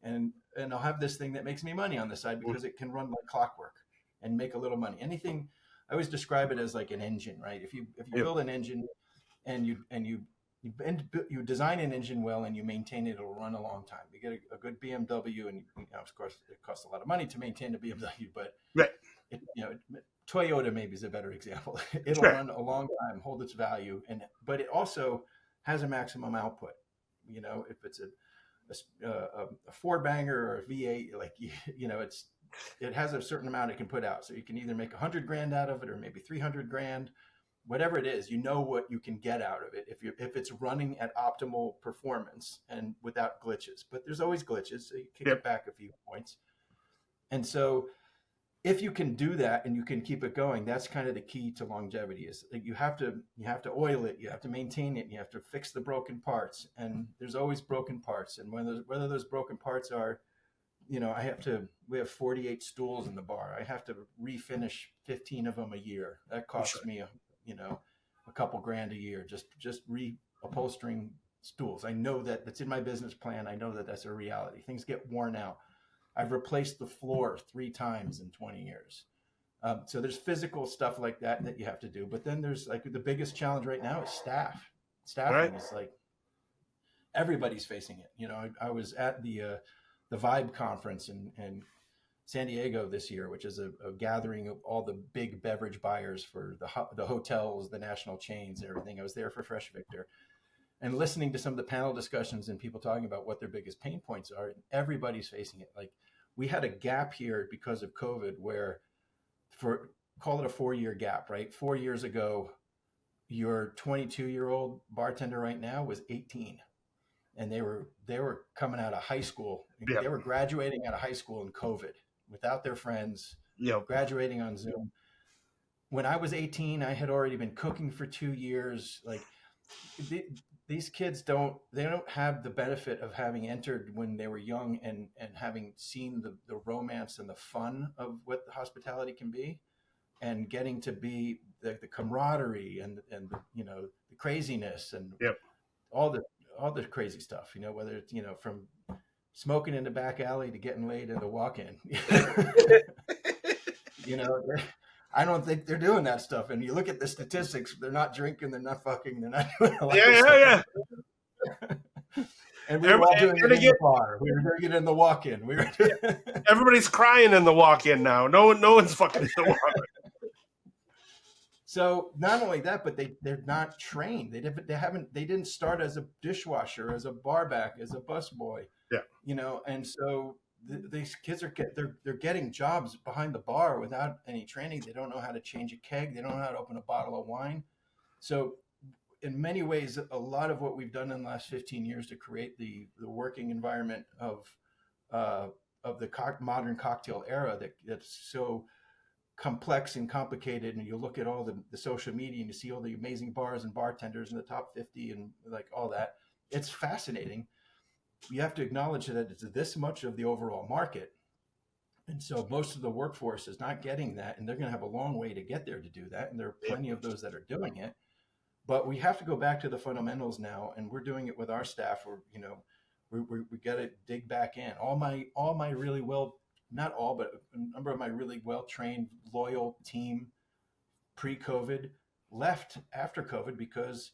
And I'll have this thing that makes me money on the side because it can run like clockwork and make a little money. Anything, I always describe it as like an engine, right? If you build an engine and you design an engine well and you maintain it, it'll run a long time. You get a good BMW, and of course it costs a lot of money to maintain a BMW, but right. Toyota maybe is a better example. It'll run a long time, hold its value, but it also has a maximum output. If it's a four banger or a V8, it has a certain amount it can put out. So you can either make $100,000 out of it, or maybe $300,000, whatever it is. What you can get out of it if it's running at optimal performance and without glitches. But there's always glitches, so you kick it back a few points. And so if you can do that and you can keep it going, that's kind of the key to longevity. Is that you have to oil it, you have to maintain it, you have to fix the broken parts, and there's always broken parts. And whether those broken parts are, we have 48 stools in the bar. I have to refinish 15 of them a year. That costs me a couple grand a year, just reupholstering stools. I know that's in my business plan. I know that that's a reality. Things get worn out. I've replaced the floor 3 times in 20 years. So there's physical stuff like that you have to do. But then there's like the biggest challenge right now is staff. Staffing is like, everybody's facing it. I was at the Vibe conference in San Diego this year, which is a gathering of all the big beverage buyers for the hotels, the national chains, everything. I was there for Fresh Victor. And listening to some of the panel discussions and people talking about what their biggest pain points are, everybody's facing it. Like, we had a gap here because of COVID where, call it a 4-year gap, right? 4 years ago, your 22-year-old bartender right now was 18, and they were coming out of high school. Yeah. They were graduating out of high school in COVID without their friends, graduating on Zoom. When I was 18, I had already been cooking for 2 years. Like, these kids don't have the benefit of having entered when they were young and having seen the romance and the fun of what the hospitality can be, and getting to be the camaraderie and the craziness and Yep. all the crazy stuff, whether it's from smoking in the back alley to getting laid in the walk-in. I don't think they're doing that stuff. And you look at the statistics, they're not drinking, they're not fucking, they're not doing a lot of stuff. Yeah. And we were all doing it in the bar. We were doing it in the walk-in. Everybody's crying in the walk-in now. No one's fucking in the walk-in. So not only that, but they're not trained. They didn't start as a dishwasher, as a barback, as a busboy. Yeah. And so these kids they're getting jobs behind the bar without any training. They don't know how to change a keg. They don't know how to open a bottle of wine. So in many ways, a lot of what we've done in the last 15 years to create the working environment of the modern cocktail era that's so complex and complicated, and you look at all the social media and you see all the amazing bars and bartenders in the top 50 and like all that, it's fascinating. You have to acknowledge that it's this much of the overall market, and so most of the workforce is not getting that, and they're going to have a long way to get there to do that, and there are plenty of those that are doing it. But we have to go back to the fundamentals now, and we're doing it with our staff. We got to dig back in. All my really well, not all, but a number of my really well-trained, loyal team pre-COVID left after COVID because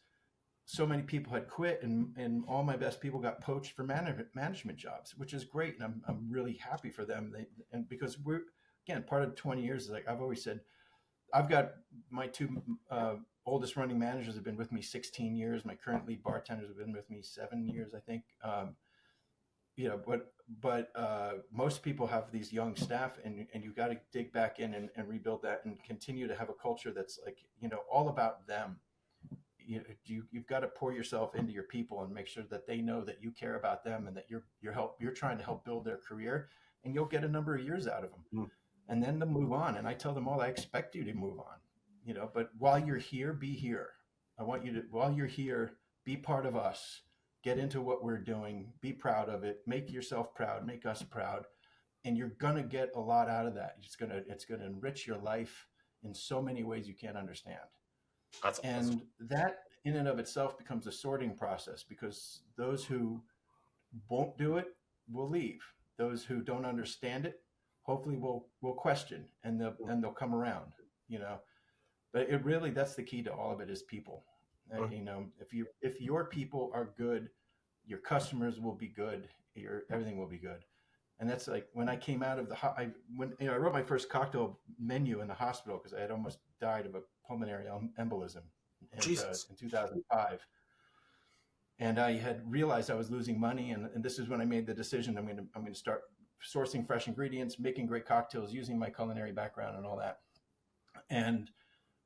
so many people had quit, and all my best people got poached for management jobs, which is great. And I'm really happy for them. And because we're, again, part of 20 years is like I've always said, I've got my two oldest running managers have been with me 16 years. My current lead bartenders have been with me 7 years, I think. But most people have these young staff, and you got to dig back in and rebuild that and continue to have a culture that's like, all about them. You've got to pour yourself into your people and make sure that they know that you care about them and that you're trying to help build their career, and you'll get a number of years out of them. And then to move on. And I tell them all, I expect you to move on, but while you're here, be here. I want you to, while you're here, be part of us, get into what we're doing, be proud of it, make yourself proud, make us proud. And you're going to get a lot out of that. It's going to enrich your life in so many ways you can't understand. That's awesome. And that in and of itself becomes a sorting process, because those who won't do it will leave. Those who don't understand it, hopefully will question, and they'll come around, but it really, that's the key to all of it, is people. If your people are good, your customers will be good, everything will be good. And that's like when I came out of I wrote my first cocktail menu in the hospital because I had almost died of a pulmonary embolism in 2005. And I had realized I was losing money, and this is when I made the decision I'm going to start sourcing fresh ingredients, making great cocktails, using my culinary background and all that. And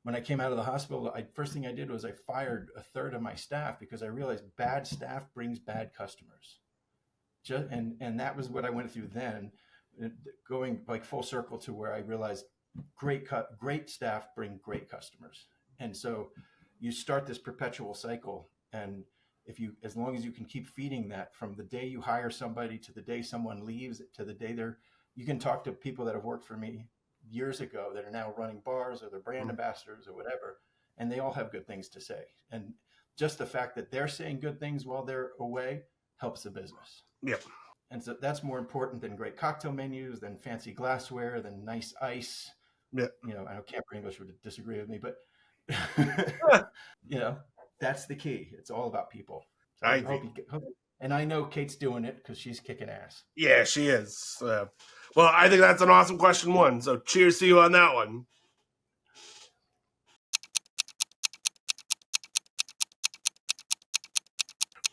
when I came out of the hospital, first thing I did was I fired a third of my staff, because I realized bad staff brings bad customers. And that was what I went through then, going like full circle to where I realized great staff bring great customers. And so you start this perpetual cycle. And as long as you can keep feeding that, from the day you hire somebody to the day someone leaves, to the day you can talk to people that have worked for me years ago that are now running bars, or they're brand ambassadors or whatever, and they all have good things to say. And just the fact that they're saying good things while they're away helps the business. Yep. And so that's more important than great cocktail menus, than fancy glassware, than nice ice. Yep. I know Camper English would disagree with me, but that's the key. It's all about people. So I agree. And I know Kate's doing it because she's kicking ass. Yeah, she is. Well, I think that's an awesome question one. So cheers to you on that one.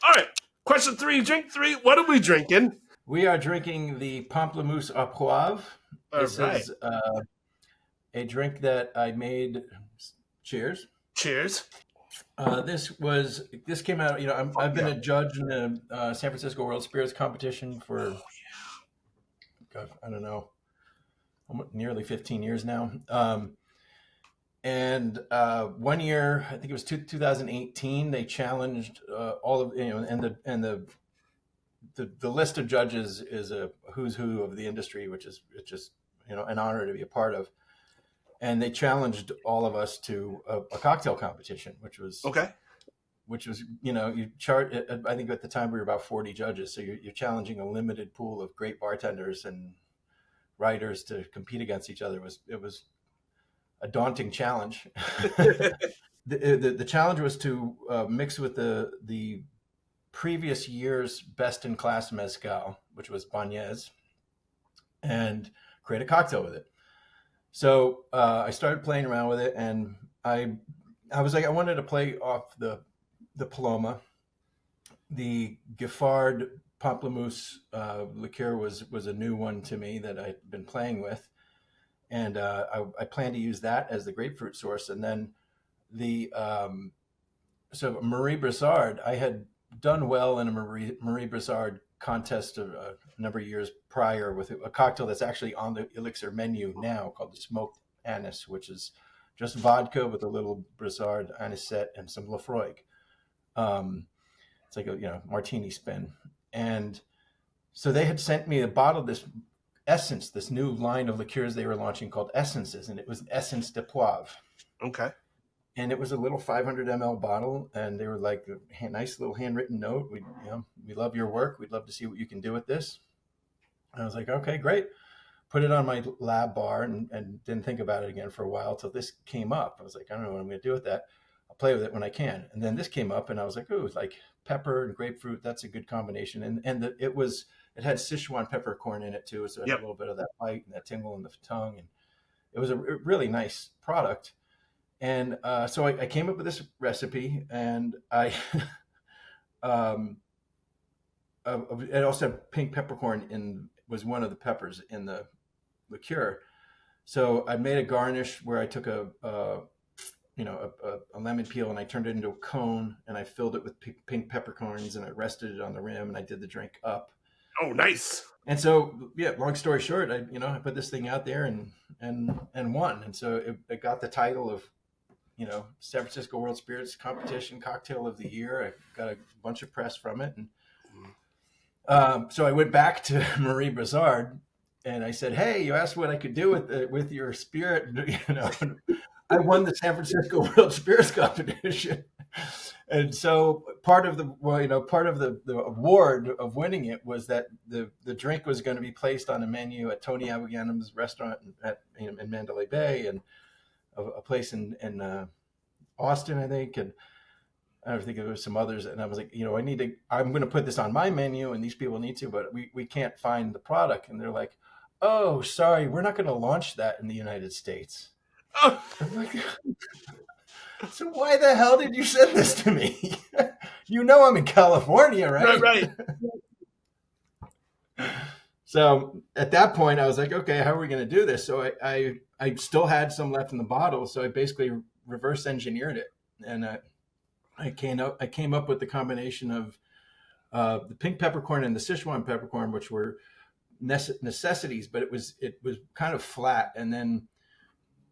All right. Question 3, drink 3. What are we drinking? We are drinking the Pamplemousse au Poivre. This is a drink that I made. Cheers. Cheers. This came out, I've been a judge in the San Francisco World Spirits Competition for, God, I don't know, nearly 15 years now. And 1 year, I think it was 2018, they challenged all of, and the list of judges is a who's who of the industry, which is it's just an honor to be a part of. And they challenged all of us to a cocktail competition, which was Okay. you chart. I think at the time we were about 40 judges, so you're challenging a limited pool of great bartenders and writers to compete against each other. It was a daunting challenge. The challenge was to mix with the previous year's best in class mezcal, which was Banez, and create a cocktail with it. So I started playing around with it, and I was like, I wanted to play off the Paloma. The Giffard Pamplemousse liqueur was a new one to me that I'd been playing with, and I plan to use that as the grapefruit source. And then so Marie Brizard, I had done well in a Marie Brizard contest a number of years prior with a cocktail that's actually on the Elixir menu now called the Smoked Anise, which is just vodka with a little Brizard anisette and some Lafroig. It's like a martini spin. And so they had sent me a bottle of this Essence, this new line of liqueurs they were launching called Essences, and it was Essence de Poivre. Okay. And it was a little 500 ml bottle, and they were like a nice little handwritten note. We love your work. We'd love to see what you can do with this. And I was like, okay, great. Put it on my lab bar and didn't think about it again for a while till this came up. I was like, I don't know what I'm going to do with that. I'll play with it when I can. And then this came up, and I was like, ooh, like pepper and grapefruit. That's a good combination. And it had Sichuan peppercorn in it too, so it had a little bit of that bite and that tingle in the tongue, and it was a really nice product. And so I came up with this recipe, and I it also had pink peppercorn was one of the peppers in the liqueur. So I made a garnish where I took a lemon peel and I turned it into a cone, and I filled it with pink peppercorns, and I rested it on the rim, and I did the drink up. Oh, nice. And so, long story short, I put this thing out there and won. And so it got the title of, San Francisco World Spirits Competition Cocktail of the Year. I got a bunch of press from it. And so I went back to Marie Brizard and I said, hey, you asked what I could do with your spirit. I won the San Francisco World Spirits Competition. And so part of the award of winning it was that the drink was going to be placed on a menu at Tony Abuganim's restaurant in Mandalay Bay, and a place in Austin, I think, and I don't think there was some others. And I was like, I'm going to put this on my menu, and these people need to, but we can't find the product. And they're like, oh, sorry, we're not going to launch that in the United States. Oh. I'm like, so why the hell did you send this to me? I'm in California, right? Right. So at that point, I was like, okay, how are we going to do this? So I still had some left in the bottle, so I basically reverse engineered it, and I came up with the combination of the pink peppercorn and the Sichuan peppercorn, which were necessities, but it was kind of flat, and then.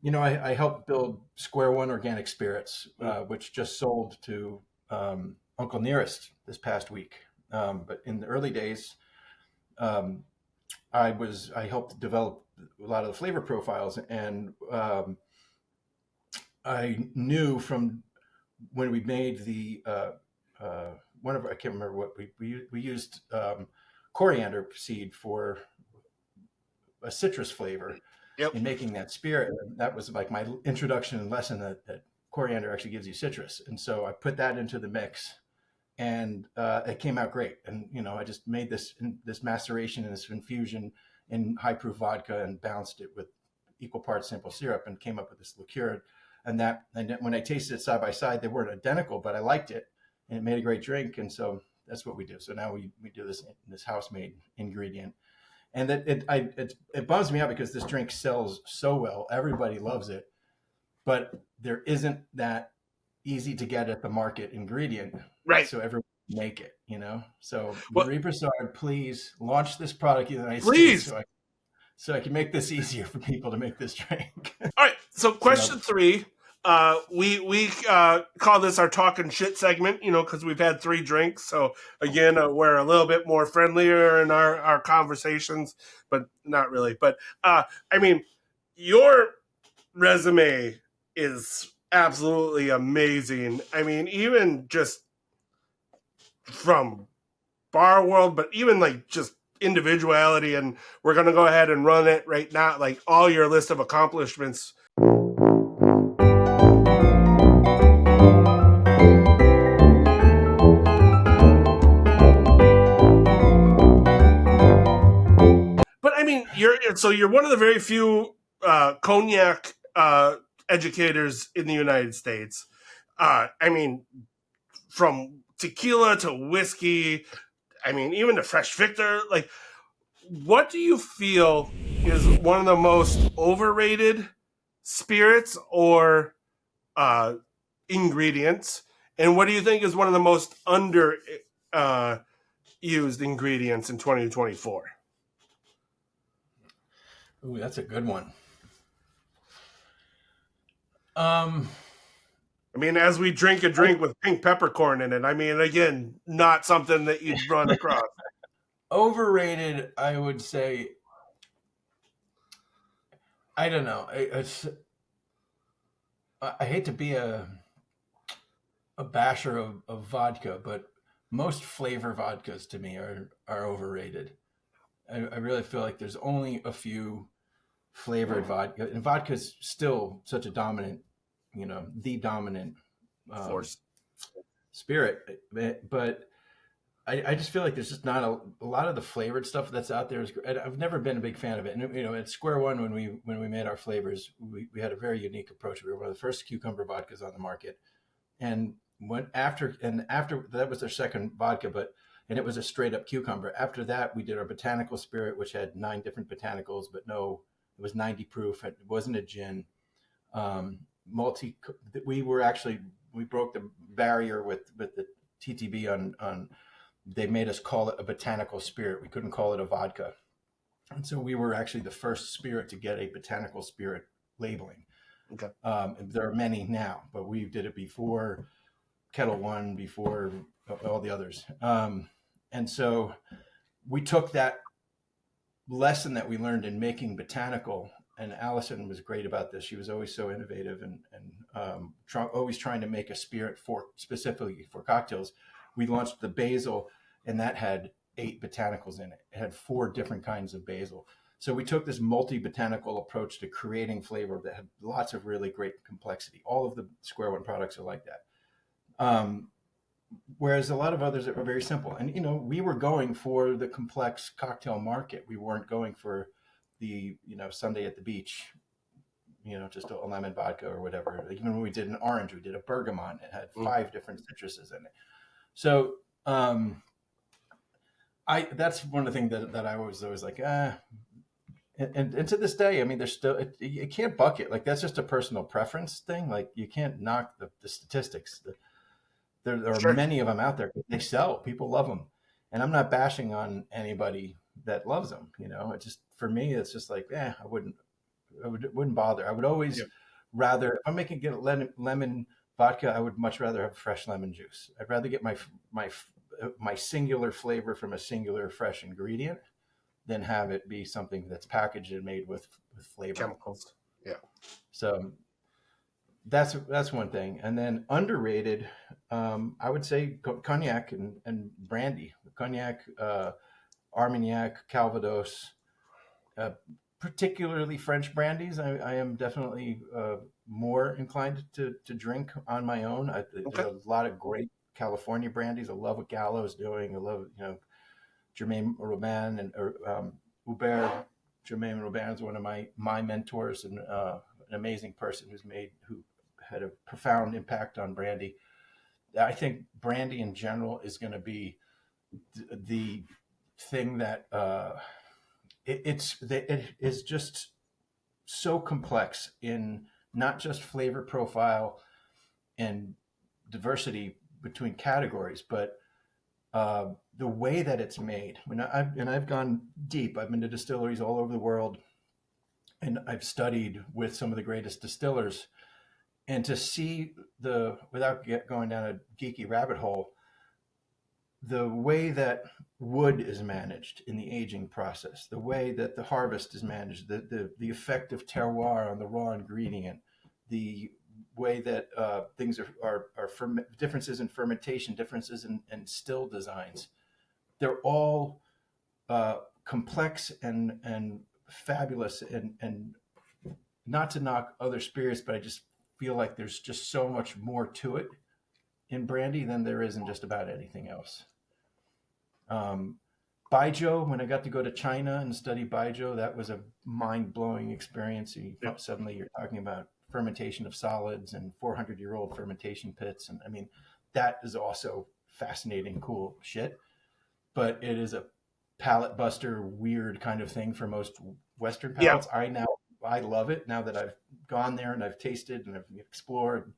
I helped build Square One Organic Spirits, which just sold to Uncle Nearest this past week. But in the early days, I helped develop a lot of the flavor profiles, and I knew from when we made the I can't remember what we used coriander seed for a citrus flavor. Yep. In making that spirit. That was like my introduction and lesson that coriander actually gives you citrus. And so I put that into the mix, and it came out great. And, I just made this maceration and this infusion in high proof vodka and balanced it with equal parts simple syrup and came up with this liqueur. And when I tasted it side by side, they weren't identical, but I liked it and it made a great drink. And so that's what we do. So now we do this house-made ingredient. And that it bums me out because this drink sells so well. Everybody loves it, but there isn't that easy to get at the market ingredient. Right. So everyone can make it, So Marie Brizard, please launch this product in the United States so I can make this easier for people to make this drink. All right. So question 3, we call this our talking shit segment, because we've had 3 drinks. So again, we're a little bit more friendlier in our conversations, but not really. But I mean, your resume is absolutely amazing. I mean, even just from bar world, but even like just individuality. And we're gonna go ahead and run it right now, like all your list of accomplishments. But I mean, you're one of the very few cognac educators in the United States. I mean, from tequila to whiskey, I mean, even to Fresh Victor. Like, what do you feel is one of the most overrated spirits or ingredients, and what do you think is one of the most under used ingredients in 2024? Ooh, that's a good one. I mean, as we drink a drink with pink peppercorn in it, I mean, again, not something that you'd run across. Overrated, I would say. I don't know. I hate to be a basher of vodka, but most flavor vodkas to me are overrated. I really feel like there's only a few flavored vodka, and vodka is still such a dominant, the dominant Force. spirit. But I just feel like there's just not a lot of the flavored stuff that's out there. I've never been a big fan of it. And at Square One, when we made our flavors, we had a very unique approach. We were one of the first cucumber vodkas on the market, and after that was their second vodka, and it was a straight up cucumber. After that, we did our botanical spirit, which had 9 different botanicals, but it was 90 proof. It wasn't a gin. We broke the barrier with the TTB on. They made us call it a botanical spirit. We couldn't call it a vodka. And so we were actually the first spirit to get a botanical spirit labeling. Okay. There are many now, but we did it before Kettle One, before all the others. And so we took that lesson that we learned in making botanical, and Allison was great about this. She was always so innovative and always trying to make a spirit specifically for cocktails. We launched the basil, and that had 8 botanicals in it. It had 4 different kinds of basil. So we took this multi-botanical approach to creating flavor that had lots of really great complexity. All of the Square One products are like that. Whereas a lot of others are very simple. And, we were going for the complex cocktail market. We weren't going for the, Sunday at the beach, just a lemon vodka or whatever. Even when we did an orange, we did a bergamot. It had 5 different citruses in it. So that's one of the things that I was always like, and to this day, I mean, there's still, you can't bucket. Like, that's just a personal preference thing. Like, you can't knock the statistics. There are Sure. many of them out there. They sell. People love them. And I'm not bashing on anybody that loves them. It just, for me, it's just like, I wouldn't bother. I would always rather, if I'm making lemon vodka, I would much rather have fresh lemon juice. I'd rather get my singular flavor from a singular fresh ingredient than have it be something that's packaged and made with flavor Chemicals. Yeah. So that's one thing. And then underrated, I would say cognac and brandy. Cognac, Armagnac, Calvados, particularly French brandies. I am definitely more inclined to drink on my own. There's a lot of great California brandies. I love what Gallo is doing. I love, Germain Robin and Hubert. Germain Robin is one of my mentors and an amazing person who had a profound impact on brandy. I think brandy in general is going to be the thing that it is just so complex in not just flavor profile and diversity between categories, but the way that it's made. I've gone deep. I've been to distilleries all over the world, and I've studied with some of the greatest distillers. and to see without going down a geeky rabbit hole, the way that wood is managed in the aging process, the way that the harvest is managed, the effect of terroir on the raw ingredient, the way that things are differences in fermentation, differences in still designs. They're all complex and fabulous, and not to knock other spirits, but I just feel like there's just so much more to it in brandy than there is in just about anything else. Baijiu, when I got to go to China and study Baijiu, that was a mind-blowing experience. Suddenly you're talking about fermentation of solids and 400-year-old fermentation pits. And I mean, that is also fascinating, cool shit. But it is a palate buster, weird kind of thing for most Western palates. Yeah. I love it now that I've gone there and I've tasted and I've explored.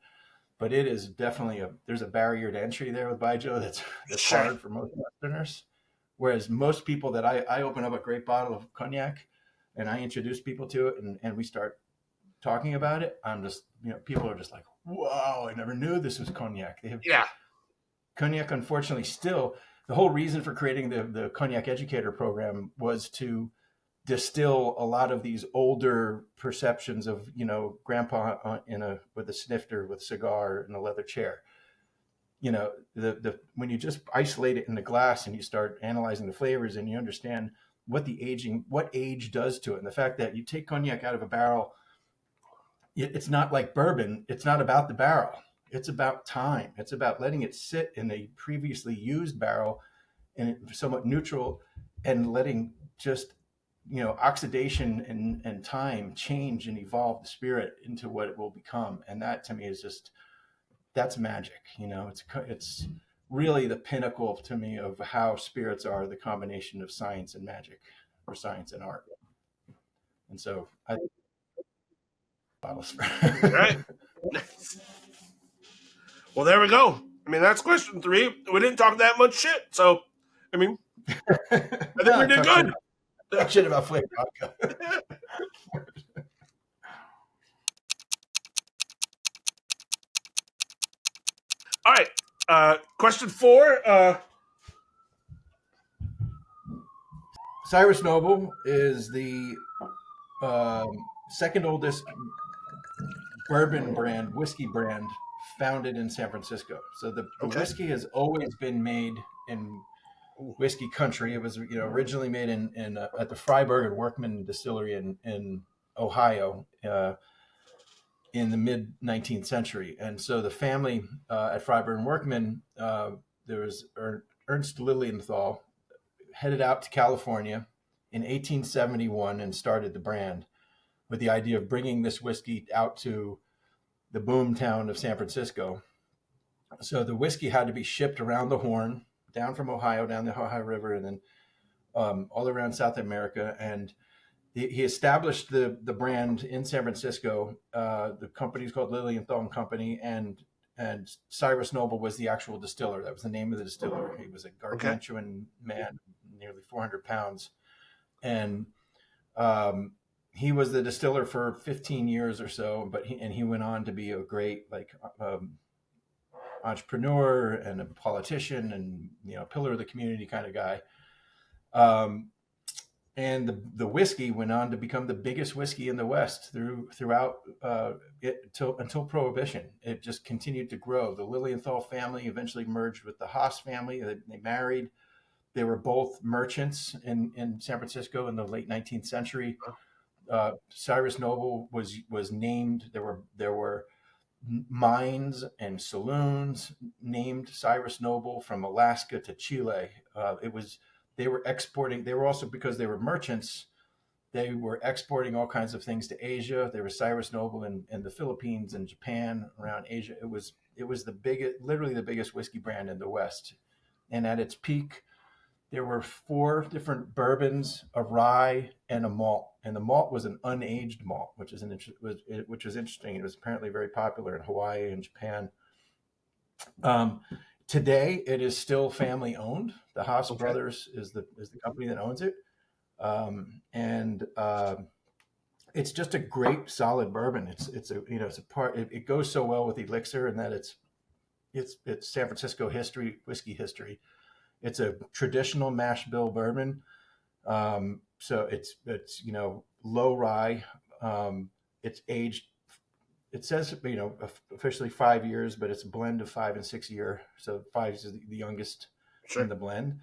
But it is definitely there's a barrier to entry there with Baijiu that's hard for most Westerners. Whereas most people that I open up a great bottle of cognac and I introduce people to it and we start talking about it, I'm just, people are just like, whoa, I never knew this was cognac. Cognac, unfortunately, still, the whole reason for creating the Cognac Educator program was to distill a lot of these older perceptions of, grandpa with a snifter, with a cigar and a leather chair. When you just isolate it in the glass and you start analyzing the flavors and you understand what age does to it. And the fact that you take cognac out of a barrel, it's not like bourbon. It's not about the barrel. It's about time. It's about letting it sit in a previously used barrel and somewhat neutral and letting just, oxidation and time change and evolve the spirit into what it will become. And that to me is just, that's magic. It's really the pinnacle to me of how spirits are the combination of science and magic, or science and art. And so I bottles. Right. Nice. Well, there we go. I mean, that's question 3. We didn't talk that much shit. So, I mean, I think we did good. Talk shit about flavor vodka. All right. Question 4. Cyrus Noble is the second oldest bourbon brand, whiskey brand, founded in San Francisco. So the whiskey has always been made in whiskey country. It was originally made in at the Freiberg and Workman distillery in Ohio in the mid 19th century. And so the family at Freiberg and Workman, there was Ernst Lilienthal, headed out to California in 1871 and started the brand with the idea of bringing this whiskey out to the boom town of San Francisco. So the whiskey had to be shipped around the Horn, down from Ohio, down the Ohio River, and then all around South America. And he established the brand in San Francisco. The company is called Lilienthal and Company, and Cyrus Noble was the actual distiller. That was the name of the distiller. He was a gargantuan man, nearly 400 pounds. And he was the distiller for 15 years or so, but he went on to be a great entrepreneur and a politician and pillar of the community kind of guy. And the whiskey went on to become the biggest whiskey in the West throughout until Prohibition. It just continued to grow. The Lilienthal family eventually merged with the Haas family. They married. They were both merchants in San Francisco in the late 19th century. Cyrus Noble was named. There were mines and saloons named Cyrus Noble from Alaska to Chile. They were exporting. They were also, because they were merchants, they were exporting all kinds of things to Asia. There was Cyrus Noble in the Philippines and Japan, around Asia. It was literally the biggest whiskey brand in the West. And at its peak, there were 4 different bourbons, a rye, and a malt. And the malt was an unaged malt, which was interesting. It was apparently very popular in Hawaii and Japan. Today, it is still family owned. The Haas brothers is the company that owns it, and it's just a great solid bourbon. It's a it's a part. It goes so well with Elixir in that it's San Francisco history, whiskey history. It's a traditional mash bill bourbon. So it's low rye. It's aged. It says officially 5 years, but it's a blend of 5 and 6 year. So 5 is the youngest in the blend.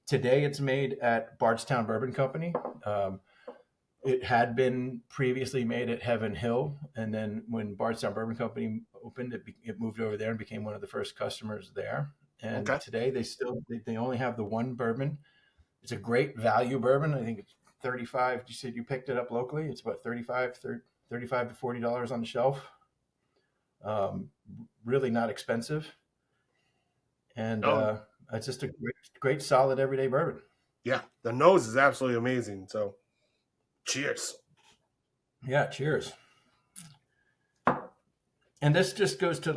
Today, it's made at Bardstown Bourbon Company. It had been previously made at Heaven Hill, and then when Bardstown Bourbon Company opened, it moved over there and became one of the first customers there. And today they only have the one bourbon. It's a great value bourbon. I think it's 35. You said you picked it up locally. It's about $35 to $40 on the shelf. Really not expensive. And it's just a great solid everyday bourbon. Yeah, the nose is absolutely amazing. So, cheers. Yeah, cheers. And this just goes to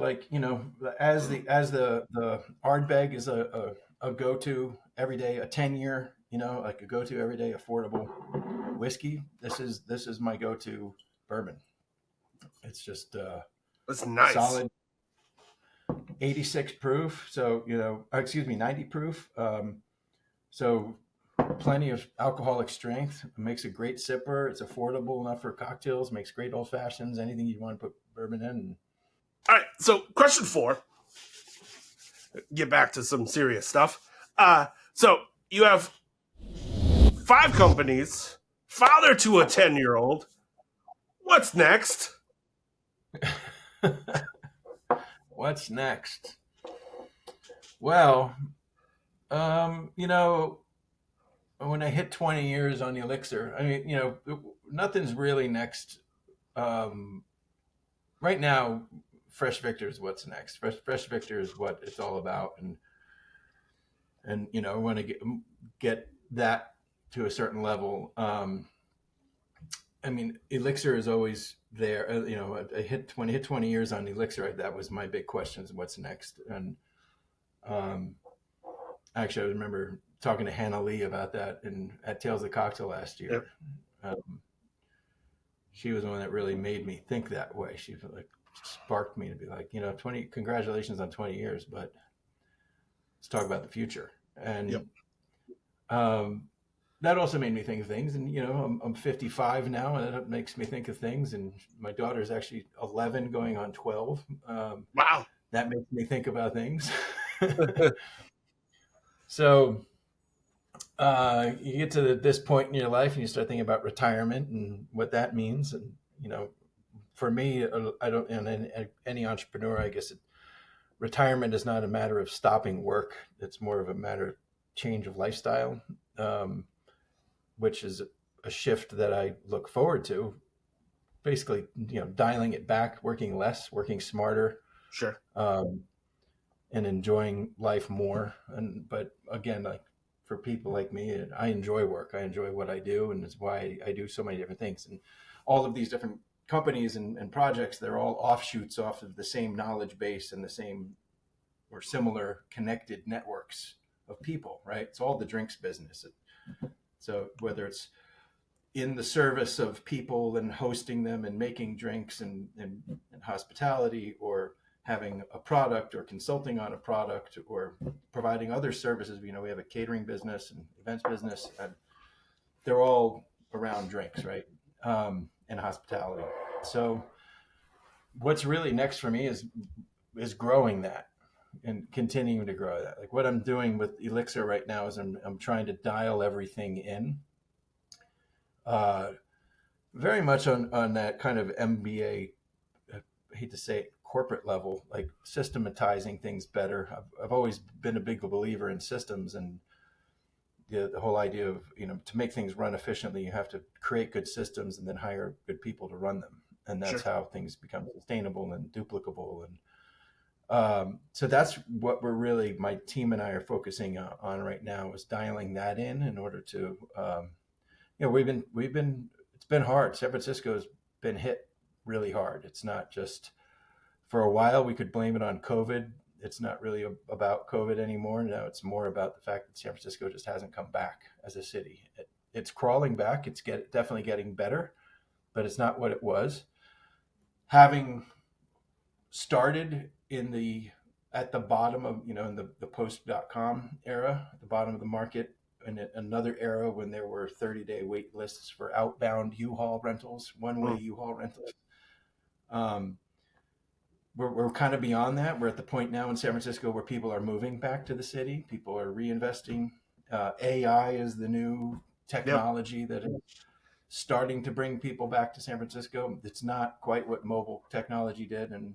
as the Ardbeg is a go-to everyday, a 10-year, like a go-to everyday affordable whiskey. This is my go-to bourbon. It's just that's nice. Solid 86 proof. So 90 proof. So plenty of alcoholic strength. It makes a great sipper. It's affordable enough for cocktails. Makes great old fashions. Anything you want to put bourbon in. All right. So question 4. Get back to some serious stuff. So you have 5 companies, father to a 10-year-old. What's next? What's next? Well, when I hit 20 years on the Elixir, I mean, nothing's really next. Right now, Fresh Victor is what's next. Fresh Victor is what it's all about, and I want to get that to a certain level. I mean, Elixir is always there. When I hit 20 years on Elixir, that was my big question: is what's next? And actually, I remember talking to Hannah Lee about that at Tales of the Cocktail last year. Yep. She was the one that really made me think that way. She sparked me to be like, 20. Congratulations on 20 years, but let's talk about the future. And yep. That also made me think of things. And I'm 55 now, and that makes me think of things. And my daughter is actually 11, going on 12. Wow, that makes me think about things. So you get to this point in your life and you start thinking about retirement and what that means. And, for me, I don't, and any entrepreneur, I guess retirement is not a matter of stopping work. It's more of a matter of change of lifestyle, which is a shift that I look forward to. Basically, dialing it back, working less, working smarter. Sure. And enjoying life more. But again, like for people like me, I enjoy work. I enjoy what I do, and it's why I do so many different things. And all of these different companies and projects, they're all offshoots off of the same knowledge base and the same or similar connected networks of people, right? It's all the drinks business. So whether it's in the service of people and hosting them and making drinks and hospitality, or having a product or consulting on a product or providing other services. We have a catering business and events business, and they're all around drinks, right? And hospitality. So what's really next for me is growing that and continuing to grow that. Like what I'm doing with Elixir right now is I'm trying to dial everything in. Very much on that kind of MBA, I hate to say it, corporate level, like systematizing things better. I've always been a big believer in systems, and the whole idea of, to make things run efficiently, you have to create good systems and then hire good people to run them. And that's how things become sustainable and duplicable. And so that's what my team and I are focusing on right now, is dialing that in order to, it's been hard. San Francisco's been hit really hard. It's not just, for a while we could blame it on COVID. It's not really about COVID anymore. Now it's more about the fact that San Francisco just hasn't come back as a city. It's crawling back. It's definitely getting better, but it's not what it was. Having started at the bottom of, in the post.com era, at the bottom of the market, and another era when there were 30-day wait lists for outbound U-Haul rentals, one-way U-Haul rentals. We're kind of beyond that. We're at the point now in San Francisco where people are moving back to the city. People are reinvesting. AI is the new technology that is starting to bring people back to San Francisco. It's not quite what mobile technology did and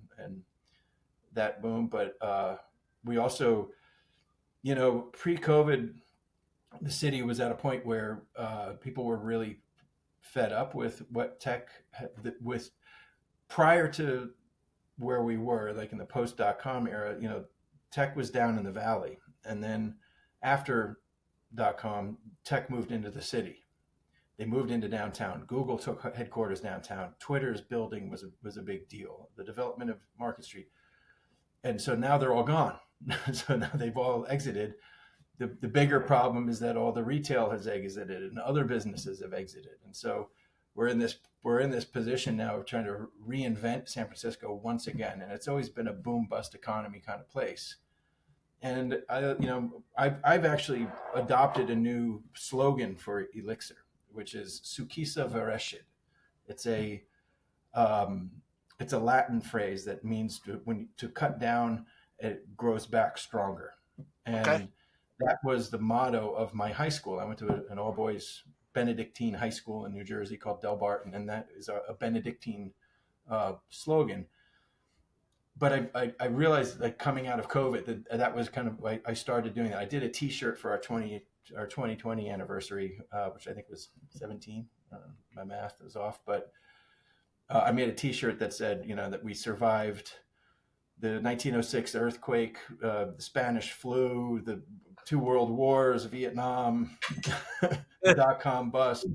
that boom, but we also, pre-COVID, the city was at a point where people were really fed up with what tech with prior to where we were, like in the post.com era. Tech was down in the valley, and then after .com, tech moved into the city. They moved into downtown. Google took headquarters downtown. Twitter's building was a big deal. The development of Market Street, and so now they're all gone. So now they've all exited. The bigger problem is that all the retail has exited and other businesses have exited, and so we're in this position now of trying to reinvent San Francisco once again. And it's always been a boom bust economy kind of place. And I've actually adopted a new slogan for Elixir, which is Sukisa Vereshid. It's a Latin phrase that means to cut down, it grows back stronger. And that was the motto of my high school. I went to an all boys Benedictine high school in New Jersey called Del Barton, and that is a Benedictine slogan. But I realized that coming out of COVID that was kind of, I started doing that. I did a T-shirt for our 2020 anniversary, which I think was 17. My math is off, but I made a T-shirt that said, that we survived the 1906 earthquake, the Spanish flu, the 2 world wars, Vietnam, the .com bust.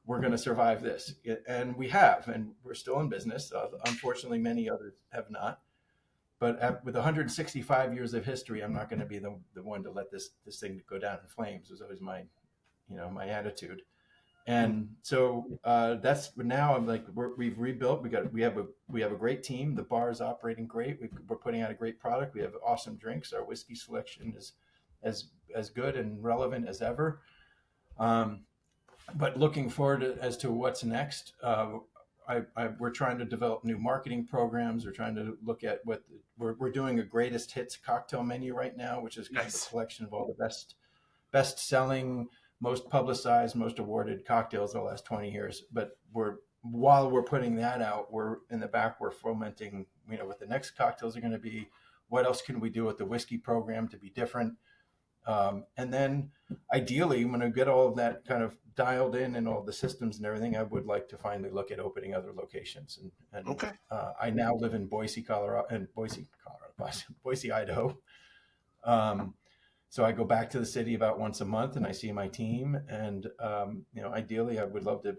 We're going to survive this. And we have, and we're still in business. Unfortunately, many others have not. But with 165 years of history, I'm not going to be the one to let this thing go down in flames. It was always my attitude. And so that's now I'm like, we've rebuilt. We have a great team. The bar is operating great. We're putting out a great product. We have awesome drinks. Our whiskey selection is as good and relevant as ever. But looking forward as to what's next, we're trying to develop new marketing programs. We're trying to look at we're doing a greatest hits cocktail menu right now, which is kind of a collection of all the best selling, most publicized, most awarded cocktails of the last 20 years. But while we're putting that out, we're in the back, we're fomenting, what the next cocktails are going to be. What else can we do with the whiskey program to be different? And then ideally, when I get all of that kind of dialed in and all the systems and everything, I would like to finally look at opening other locations. And I now live in Boise, Idaho. So I go back to the city about once a month and I see my team. And, ideally I'd love to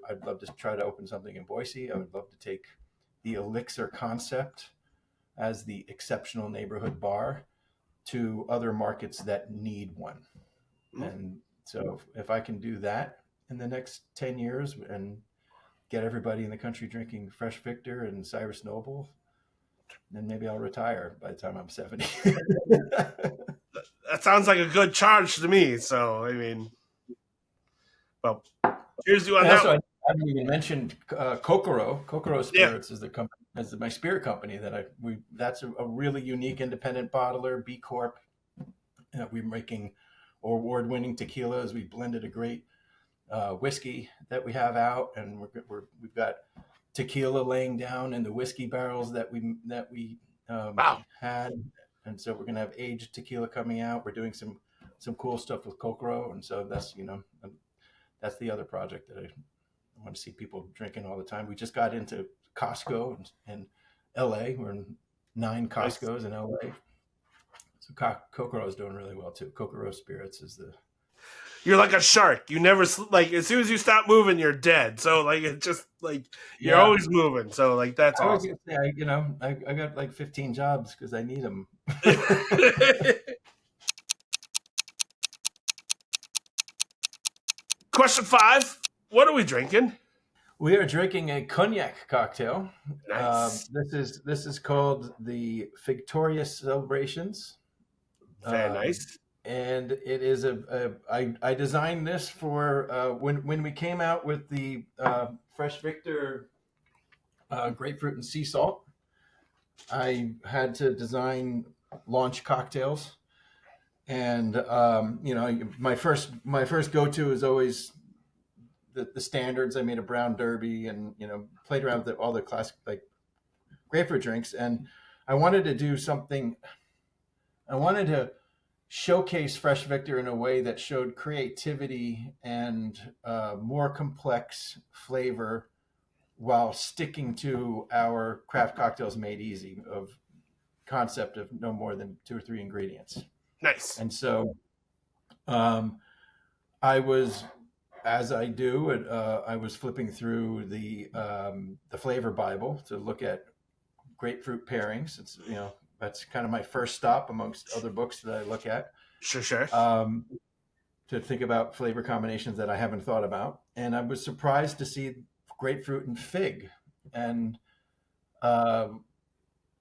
try to open something in Boise. I would love to take the Elixir concept as the exceptional neighborhood bar to other markets that need one. And so if I can do that in the next 10 years and get everybody in the country drinking Fresh Victor and Cyrus Noble, then maybe I'll retire by the time I'm 70. That sounds like a good charge to me. So, well, cheers to you on that one. I haven't even mentioned Kokoro. Kokoro Spirits is the company, is my spirit company that's a really unique independent bottler, B Corp. We're making award-winning tequilas. We blended a great whiskey that we have out, and we've got tequila laying down in the whiskey barrels that we had, and so we're gonna have aged tequila coming out. We're doing some cool stuff with Kokoro, and so that's the other project that I want to see people drinking all the time. We just got into Costco in LA. We're in 9 Costcos in LA. So Kokoro is doing really well too. Kokoro Spirits is You're like a shark. You never as soon as you stop moving, you're dead. So it's just you're always moving. So that's awesome. I got 15 jobs because I need them. Question 5. What are we drinking? We are drinking a cognac cocktail. Nice. This is called the Victorious Celebrations, Very nice. and it is I designed this for when we came out with the Fresh Victor grapefruit and sea salt. I had to design launch cocktails, and my first go to is always the standards. I made a brown derby, and played around with all the classic like grapefruit drinks, and I wanted to do something. I wanted to showcase Fresh Victor in a way that showed creativity and more complex flavor while sticking to our craft cocktails made easy of concept of no more than 2 or 3 ingredients. Nice. And so I was, as I do, I was flipping through the flavor Bible to look at grapefruit pairings. It's that's kind of my first stop amongst other books that I look at. Sure. To think about flavor combinations that I haven't thought about, and I was surprised to see grapefruit and fig. And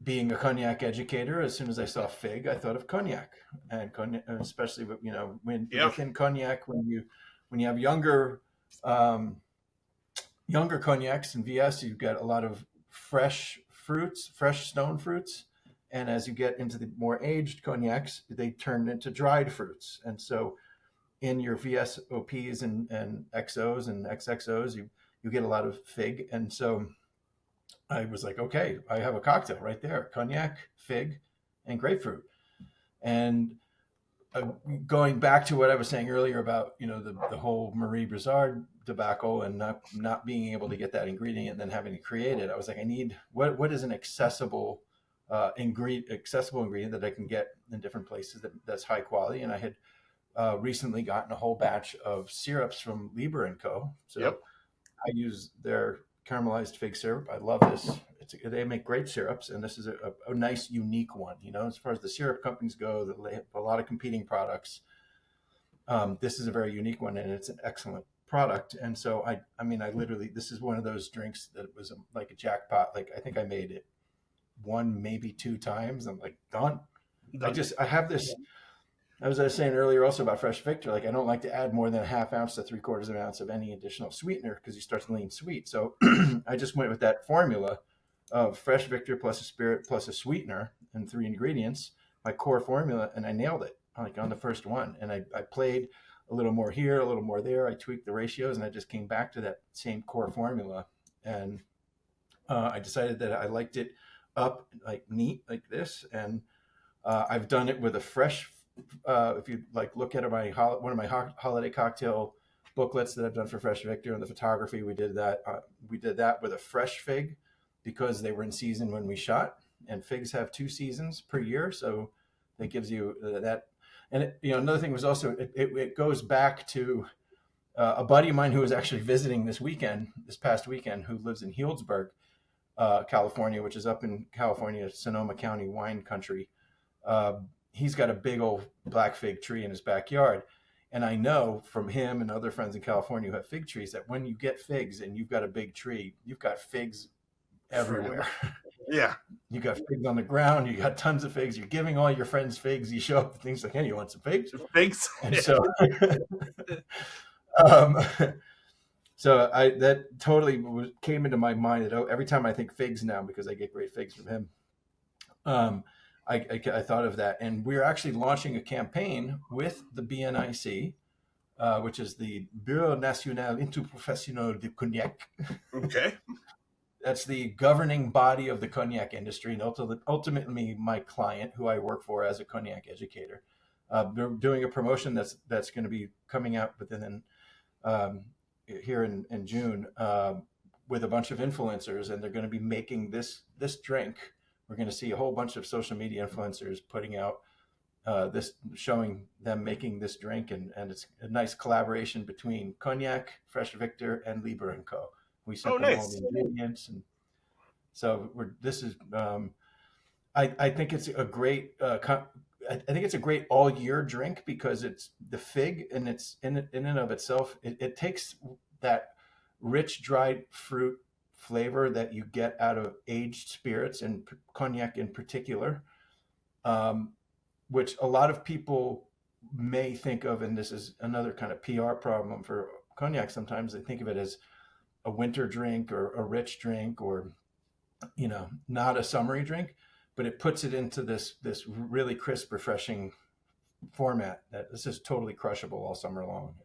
being a cognac educator, as soon as I saw fig, I thought of cognac, and cognac, especially when within cognac, when you have younger cognacs and VS, you've got a lot of fresh fruits, fresh stone fruits, and as you get into the more aged cognacs, they turn into dried fruits. And so, in your VSOPs and XOs and XXOs, you get a lot of fig. And so I was like, okay, I have a cocktail right there: cognac, fig, and grapefruit. And going back to what I was saying earlier about the whole Marie Brizard debacle and not being able to get that ingredient and then having to create it, I was like, I need what is an accessible ingredient that I can get in different places that's high quality. And I had recently gotten a whole batch of syrups from Lieber and Co. So I use their caramelized fig syrup. I love this. They make great syrups, and this is a nice, unique one. As far as the syrup companies go, they have a lot of competing products. This is a very unique one, and it's an excellent product. And so I literally, this is one of those drinks that was like a jackpot. Like, I think I made it 1, maybe 2 times. I'm like, done. I have this. As I was saying earlier also about Fresh Victor, like I don't like to add more than a ½ ounce to 3/4 of an ounce of any additional sweetener because you start to lean sweet. So I just went with that formula of Fresh Victor plus a spirit plus a sweetener and 3 ingredients, my core formula, and I nailed it like on the first one. And I played a little more here, a little more there. I tweaked the ratios, and I just came back to that same core formula. And I decided that I liked it up like neat like this. And I've done it with a fresh. If you look at one of my holiday cocktail booklets that I've done for Fresh Victor and the photography, we did that with a fresh fig because they were in season when we shot, and figs have 2 seasons per year, so that gives you that. And another thing was also it goes back to a buddy of mine who was actually visiting this past weekend, who lives in Healdsburg, California, which is up in California, Sonoma County wine country. He's got a big old black fig tree in his backyard. And I know from him and other friends in California who have fig trees that when you get figs and you've got a big tree, you've got figs everywhere. Yeah. You got figs on the ground. You got tons of figs. You're giving all your friends figs. You show up with things like, hey, you want some figs? Figs. And so, so that totally came into my mind every time I think figs now, because I get great figs from him. I thought of that, and we're actually launching a campaign with the BNIC, which is the Bureau National Interprofessionnel de Cognac. Okay. That's the governing body of the cognac industry, and ultimately my client, who I work for as a cognac educator. They're doing a promotion that's going to be coming out within here in June with a bunch of influencers, and they're going to be making this drink. We're going to see a whole bunch of social media influencers putting out this, showing them making this drink, and it's a nice collaboration between Cognac, Fresh Victor, and Lieber and Co. We sent them all the ingredients, and so I think it's a great I think it's a great all year drink because it's the fig, and it's in and of itself. It takes that rich dried fruit flavor that you get out of aged spirits and cognac in particular, which a lot of people may think of, and this is another kind of PR problem for cognac. Sometimes they think of it as a winter drink or a rich drink, or not a summery drink, but it puts it into this really crisp, refreshing format that this is totally crushable all summer long.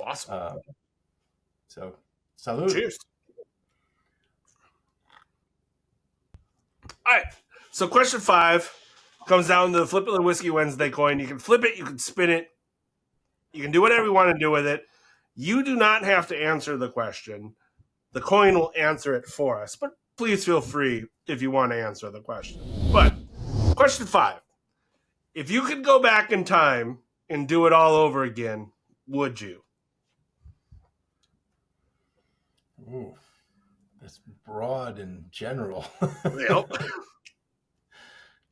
Awesome. So, salud. Cheers. All right. So question 5 comes down to the flip of the Whiskey Wednesday coin. You can flip it, you can spin it, you can do whatever you want to do with it. You do not have to answer the question. The coin will answer it for us, but please feel free if you want to answer the question. But question 5, if you could go back in time and do it all over again, would you? Ooh, that's broad and general. Yep.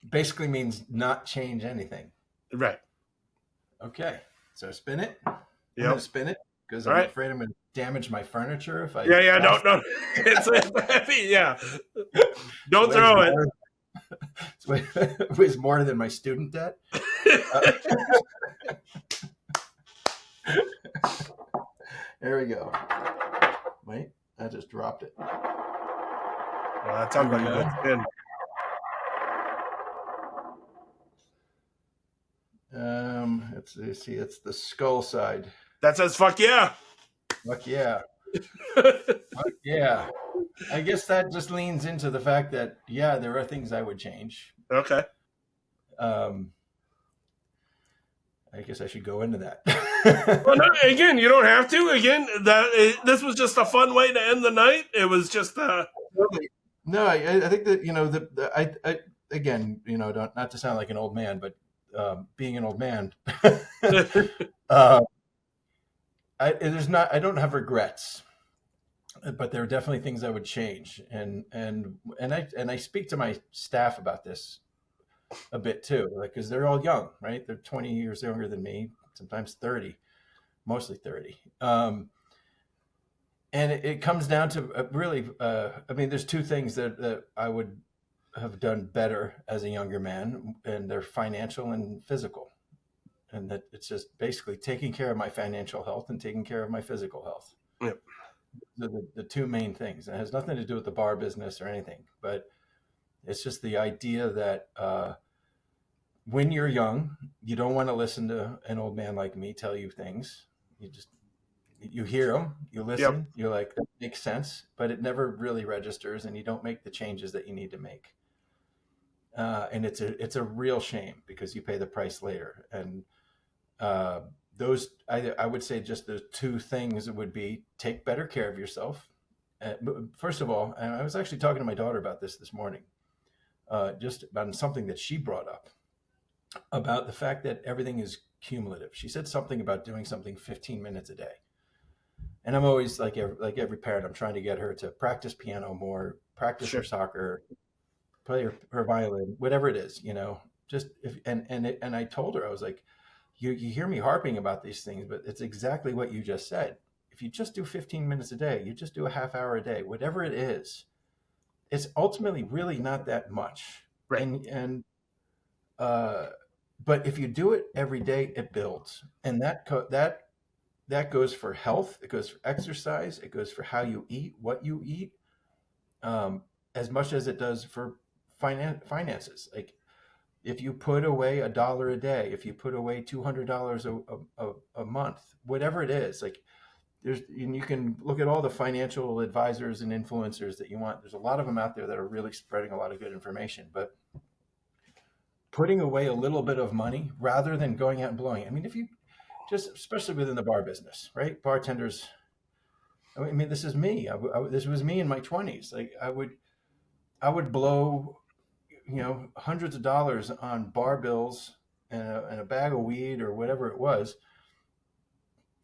Basically means not change anything. Right. Okay, so spin it. I'm Yep. gonna spin it because I'm afraid I'm gonna damage my furniture if I. Yeah. Don't. It's heavy. Yeah. Don't throw it. It weighs more than my student debt. There we go. Wait, I just dropped it. Well, that sounds like a good spin. Let's see. It's the skull side. That says "fuck yeah." Fuck yeah. Fuck yeah. I guess that just leans into the fact that there are things I would change. Okay. I guess I should go into that. Well, no, again, you don't have to. Again, this was just a fun way to end the night. It was just No, I think that I again, not to sound like an old man, but being an old man, I don't have regrets, but there are definitely things I would change, and I speak to my staff about this a bit too, because they're all young, right? They're 20 years younger than me, sometimes 30, mostly 30. And it comes down to really, there's two things that I would have done better as a younger man, and they're financial and physical. And that it's just basically taking care of my financial health and taking care of my physical health. Yep. The two main things. It has nothing to do with the bar business or anything, but it's just the idea that when you're young, you don't want to listen to an old man like me tell you things. You hear them, you listen, Yep. You're like, that makes sense, but it never really registers, and you don't make the changes that you need to make. And it's a real shame because you pay the price later. And those, I would say, just the two things would be: take better care of yourself. First of all, and I was actually talking to my daughter about this morning, just about something that she brought up about the fact that everything is cumulative. She said something about doing something 15 minutes a day. And I'm always like every parent, I'm trying to get her to practice piano more, practice her soccer, play her violin, whatever it is, just and I told her, I was like, you hear me harping about these things, but it's exactly what you just said. If you just do 15 minutes a day, you just do a half hour a day, whatever it is, it's ultimately really not that much. Right. But if you do it every day, it builds. And that goes for health. It goes for exercise. It goes for how you eat, what you eat, as much as it does for finances. Like if you put away $1 a day, if you put away $200 a month, whatever it is, like you can look at all the financial advisors and influencers that you want. There's a lot of them out there that are really spreading a lot of good information, but putting away a little bit of money rather than going out and blowing it. I mean, if you just, especially within the bar business, right? Bartenders, I mean, this is me. This was me in my 20s. Like I would blow, hundreds of dollars on bar bills and a bag of weed or whatever it was.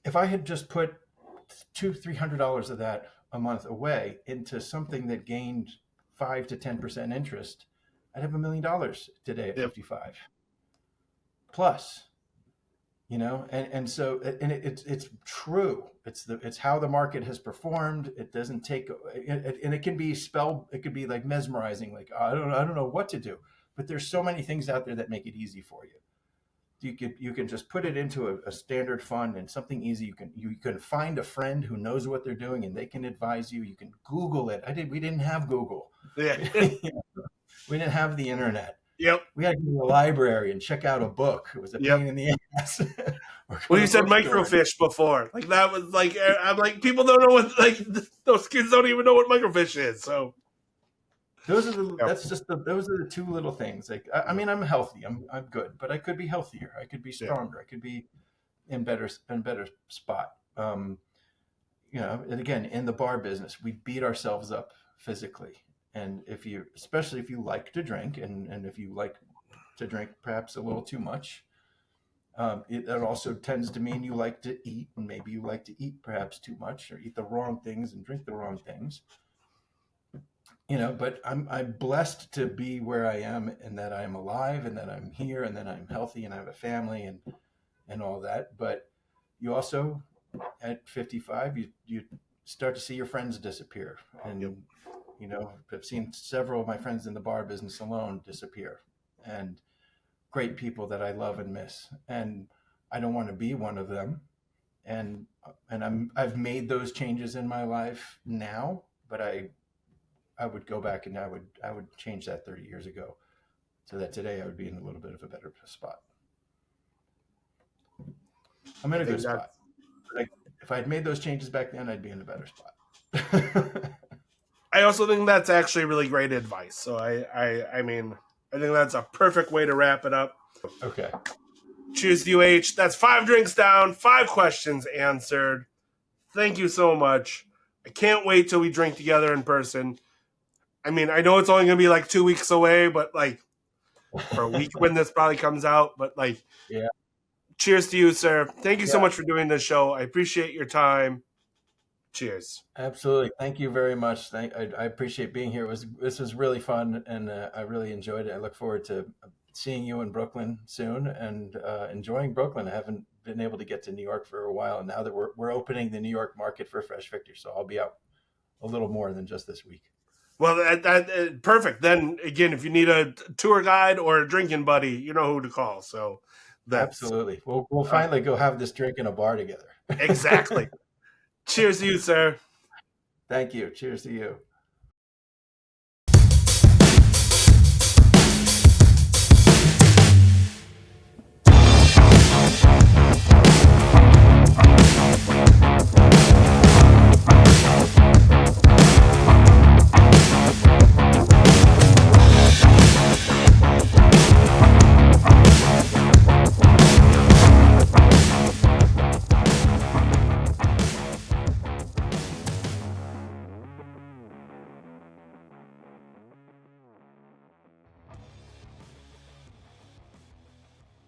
If I had just put $200-300 of that a month away into something that gained 5 to 10% interest, I'd have $1 million today at 55. Plus, and so it's true. It's how the market has performed. It doesn't take, and it can be it could be like mesmerizing, like, I don't know what to do, but there's so many things out there that make it easy for you. You can just put it into a standard fund and something easy. You can find a friend who knows what they're doing and they can advise you. You can Google it. We didn't have Google. Yeah. We didn't have the internet. Yep. We had to go to the library and check out a book. It was a pain in the ass. Well, you said microfiche before. Like that was like, I'm like, people don't know what, like, those kids don't even know what microfiche is. So those are the two little things. Like, I mean, I'm healthy. I'm good, but I could be healthier. I could be stronger. I could be in better spot. And again, in the bar business, we beat ourselves up physically. And especially if you like to drink, and if you like to drink perhaps a little too much, it also tends to mean you like to eat, and maybe you like to eat perhaps too much, or eat the wrong things and drink the wrong things. But I'm blessed to be where I am, and that I'm alive, and that I'm here, and that I'm healthy, and I have a family, and all that. But you also, at 55, you start to see your friends disappear, and I've seen several of my friends in the bar business alone disappear, and great people that I love and miss, and I don't want to be one of them. And I've made those changes in my life now, but I would go back and I would change that 30 years ago, so that today I would be in a little bit of a better spot. I'm in a good spot. Like, if I'd made those changes back then, I'd be in a better spot. I also think that's actually really great advice. So I mean, I think that's a perfect way to wrap it up. Okay. Cheers to you, H. That's 5 drinks down, 5 questions answered. Thank you so much. I can't wait till we drink together in person. I mean, I know it's only going to be like 2 weeks away, but like, or a week when this probably comes out, but like, yeah. Cheers to you, sir. Thank you so much for doing this show. I appreciate your time. Cheers. Absolutely. Thank you very much. I appreciate being here. This was really fun, and I really enjoyed it. I look forward to seeing you in Brooklyn soon, and enjoying Brooklyn. I haven't been able to get to New York for a while, and now that we're opening the New York market for Fresh Victor, so I'll be out a little more than just this week. Well, that perfect. Then again, if you need a tour guide or a drinking buddy, you know who to call. So absolutely, we'll finally go have this drink in a bar together. Exactly. Cheers to you, sir. Thank you. Cheers to you.